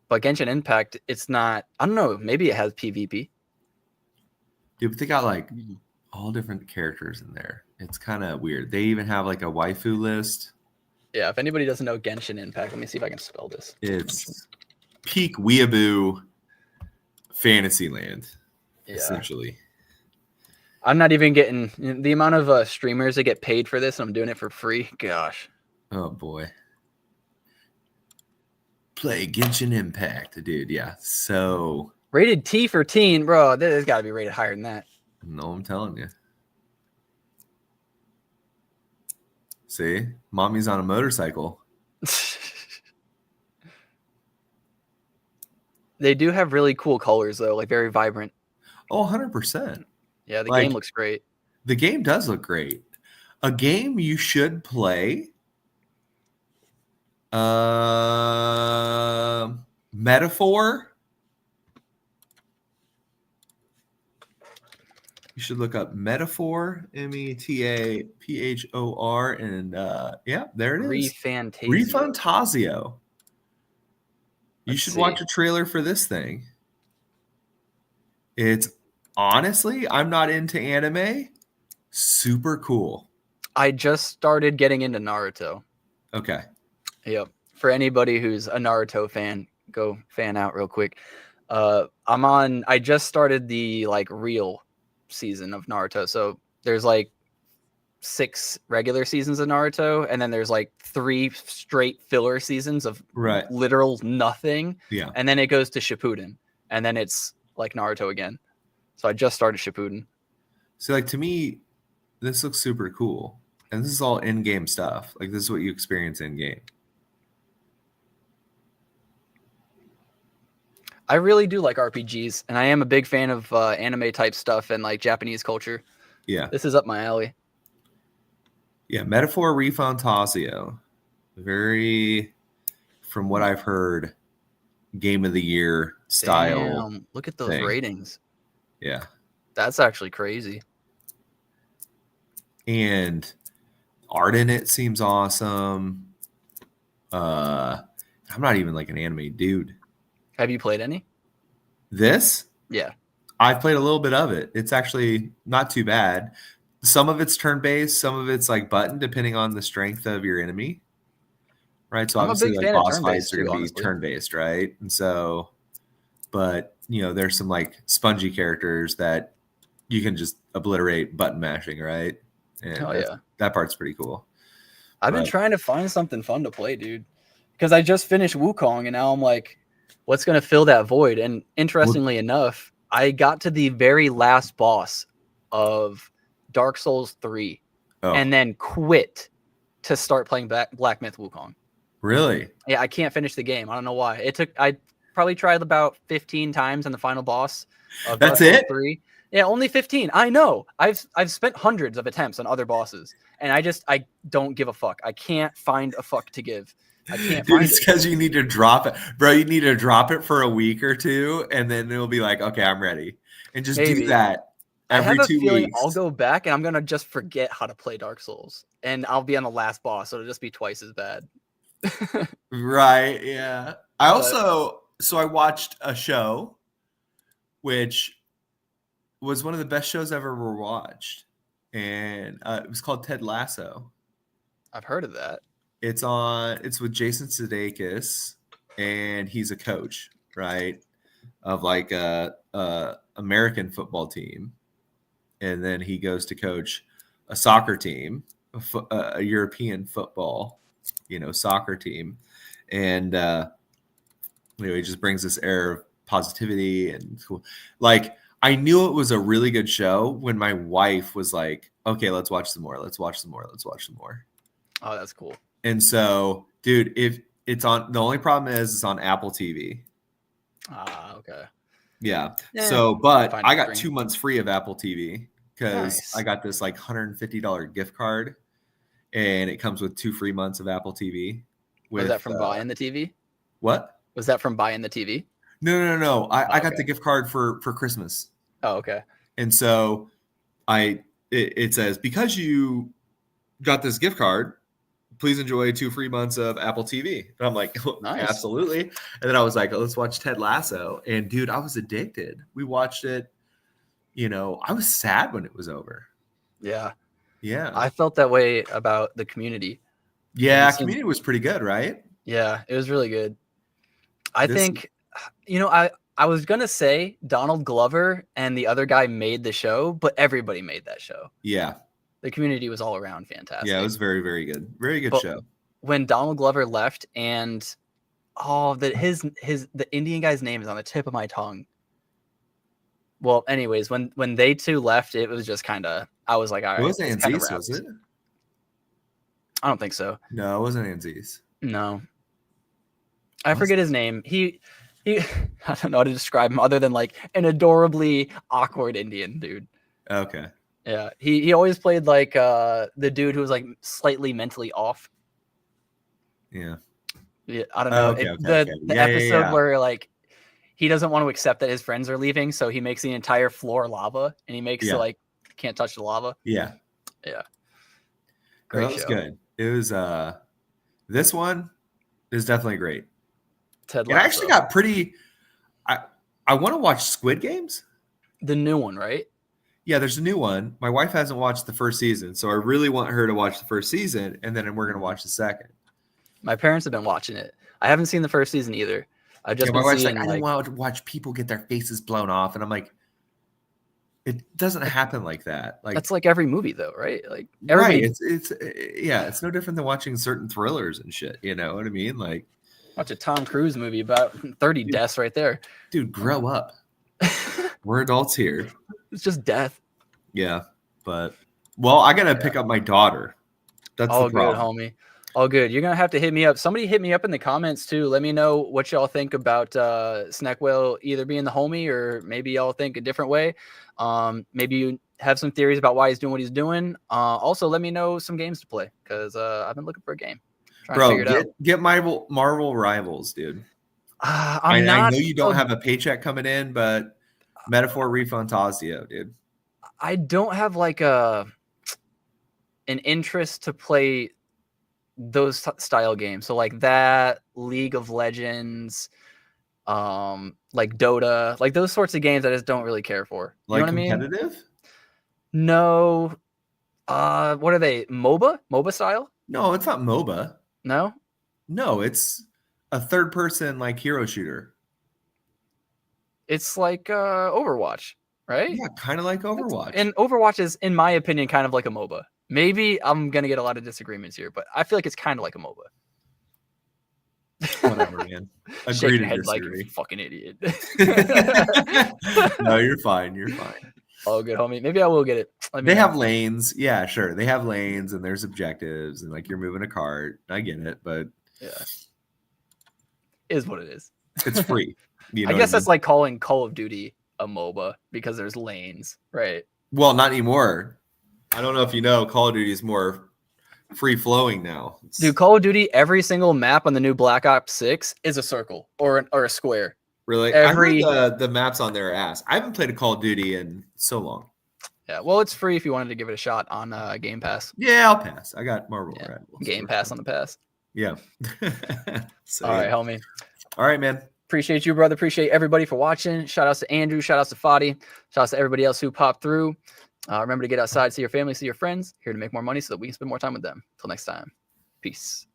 But Genshin Impact, it's not. I don't know. Maybe it has PvP. Dude, but they got like all different characters in there. It's kind of weird. They even have like a waifu list. Yeah, if anybody doesn't know Genshin Impact, let me see if I can spell this. It's peak weeaboo Fantasyland, essentially. I'm not even getting the amount of streamers that get paid for this, and I'm doing it for free. Gosh. Oh, boy. Play Genshin Impact, dude. Yeah, so... Rated T for teen, bro. This has got to be rated higher than that. No, I'm telling you. See? Mommy's on a motorcycle. They do have really cool colors, though, like very vibrant. Oh, 100%. Yeah, the game looks great. The game does look great. A game you should play. Metaphor. You should look up Metaphor, Metaphor, and yeah, there it is. Refantasio. You should watch a trailer for this thing. It's honestly, I'm not into anime. Super cool. I just started getting into Naruto. Okay. Yep. For anybody who's a Naruto fan, go fan out real quick. I just started the real season of Naruto. So there's 6 regular seasons of Naruto, and then there's 3 straight filler seasons of literal nothing. Yeah. And then it goes to Shippuden, and then it's like Naruto again. So I just started Shippuden. So to me, this looks super cool. And this is all in-game stuff. This is what you experience in-game. I really do like RPGs, and I am a big fan of anime type stuff and Japanese culture. Yeah. This is up my alley. Yeah, Metaphor Refantasio. Very, from what I've heard, game of the year style. Damn, look at those ratings. Yeah. That's actually crazy. And art in it seems awesome. I'm not even an anime dude. Have you played any? This? Yeah. I've played a little bit of it. It's actually not too bad. Some of it's turn-based, some of it's button, depending on the strength of your enemy. Right? So obviously boss fights are going to be turn-based, right? And so, but, there's some spongy characters that you can just obliterate button mashing, right? And that part's pretty cool. I've been trying to find something fun to play, dude. Because I just finished Wukong, and now I'm what's going to fill that void? And interestingly enough, I got to the very last boss of Dark Souls 3 and then quit to start playing Black Myth Wukong. Really? Yeah, I can't finish the game. I don't know why. I probably tried about 15 times on the final boss of Dark That's Souls it? 3. Yeah, only 15. I know. I've spent hundreds of attempts on other bosses, and I don't give a fuck. I can't find a fuck to give. I can't Dude, find it's it. because you need to drop it. Bro, you need to drop it for a week or two, and then it'll be like, okay, I'm ready. And just do Maybe. that I have every a 2 feeling I'll weeks. go back and I'm gonna just forget how to play Dark Souls, and I'll be on the last boss, so it'll just be twice as bad. Right, yeah. I But also, so I watched a show, which was one of the best shows I've ever watched. And it was called Ted Lasso. I've heard of that. It's with Jason Sudeikis, and he's a coach, right? Of like a American football team. And then he goes to coach a soccer team, a European football, soccer team. And, he just brings this air of positivity and cool. Like, I knew it was a really good show when my wife was like, okay, let's watch some more. Let's watch some more. Let's watch some more. Oh, that's cool. And so, dude, if it's on, the only problem is it's on Apple TV. Ah, okay. Yeah. Yeah, So, but fine I got screen. 2 months free of Apple TV because Nice. I got this like $150 gift card, and it comes with 2 free months of Apple TV. Was that from buying the TV? What? Was that from buying the TV? No. I got okay. the gift card for Christmas. Oh, okay. And so it says, because you got this gift card, please enjoy 2 free months of Apple TV. And I'm like, Nice. absolutely. And then I was like, let's watch Ted Lasso. And dude, I was addicted. We watched it. I was sad when it was over. Yeah. Yeah. I felt that way about the Community. Yeah. Community was pretty good, right? Yeah, it was really good. I think, I was going to say Donald Glover and the other guy made the show, but everybody made that show. Yeah. The Community was all around fantastic. Yeah, it was very, very good. Very good show. When Donald Glover left, and the Indian guy's name is on the tip of my tongue. Well, anyways, when they two left, it was just kind of, I was like, all right. It wasn't Anziz, was it? I don't think so. No, it wasn't Anziz. No. I forget his name. He I don't know how to describe him other than like an adorably awkward Indian dude. Okay. Yeah. He always played like the dude who was like slightly mentally off. Yeah. Yeah, I don't know. The episode where like he doesn't want to accept that his friends are leaving, so he makes the entire floor lava, and he makes it like can't touch the lava. Yeah. Yeah. Great that was show. Good. It was this one is definitely great. Ted Lasso. It actually got pretty. I want to watch Squid Games. The new one, right? Yeah, there's a new one. My wife hasn't watched the first season, so I really want her to watch the first season, and then we're gonna watch the second. My parents have been watching it. I haven't seen the first season either. I've just my wife's like, I don't want to watch people get their faces blown off, and I'm like, it doesn't happen like that. Like that's like every movie, though, right? Like right. It's no different than watching certain thrillers and shit. You know what I mean? Like. Watch a Tom Cruise movie about 30 deaths right there. Dude, grow up. We're adults here. It's just death. Yeah, but I gotta pick up my daughter. That's all the problem. Good, homie. All good. You're gonna have to hit me up. Somebody hit me up in the comments too. Let me know what y'all think about Snackwell either being the homie or maybe y'all think a different way. Maybe you have some theories about why he's doing what he's doing. Also, let me know some games to play because I've been looking for a game. Bro, get Marvel Rivals, dude. I know you don't have a paycheck coming in, but Metaphor Refantasio, dude. I don't have like an interest to play those style games. So like that, League of Legends, like Dota, like those sorts of games I just don't really care for. You know what I mean? Competitive? No. What are they? MOBA style? No, it's not MOBA. No, it's a third person like hero shooter. It's like Overwatch, right? Yeah, kind of like Overwatch. And Overwatch is, in my opinion, kind of like a MOBA. Maybe I'm gonna get a lot of disagreements here, but I feel like it's kind of like a MOBA. Whatever, man. Agree to disagree. Like you fucking idiot. No, you're fine. You're fine. Oh, good, homie. Maybe I will get it. They have lanes. Yeah, sure. They have lanes and there's objectives and like you're moving a cart. I get it, but yeah, is what it is. It's free. You know I what I guess that's mean? like calling Call of Duty a MOBA because there's lanes, right? Well, not anymore. I don't know if you know, Call of Duty is more free flowing now. Dude, Call of Duty, every single map on the new Black Ops 6 is a circle or a square. Really, I heard the maps on there are ass. I haven't played a Call of Duty in so long. Yeah, well, it's free if you wanted to give it a shot on Game Pass. Yeah, I'll pass. I got Marvel Rivals. Game Pass on the pass. Yeah. So, all right, homie. All right, man. Appreciate you, brother. Appreciate everybody for watching. Shout outs to Andrew. Shout outs to Fadi. Shout outs to everybody else who popped through. Remember to get outside, see your family, see your friends. Here to make more money so that we can spend more time with them. Until next time. Peace.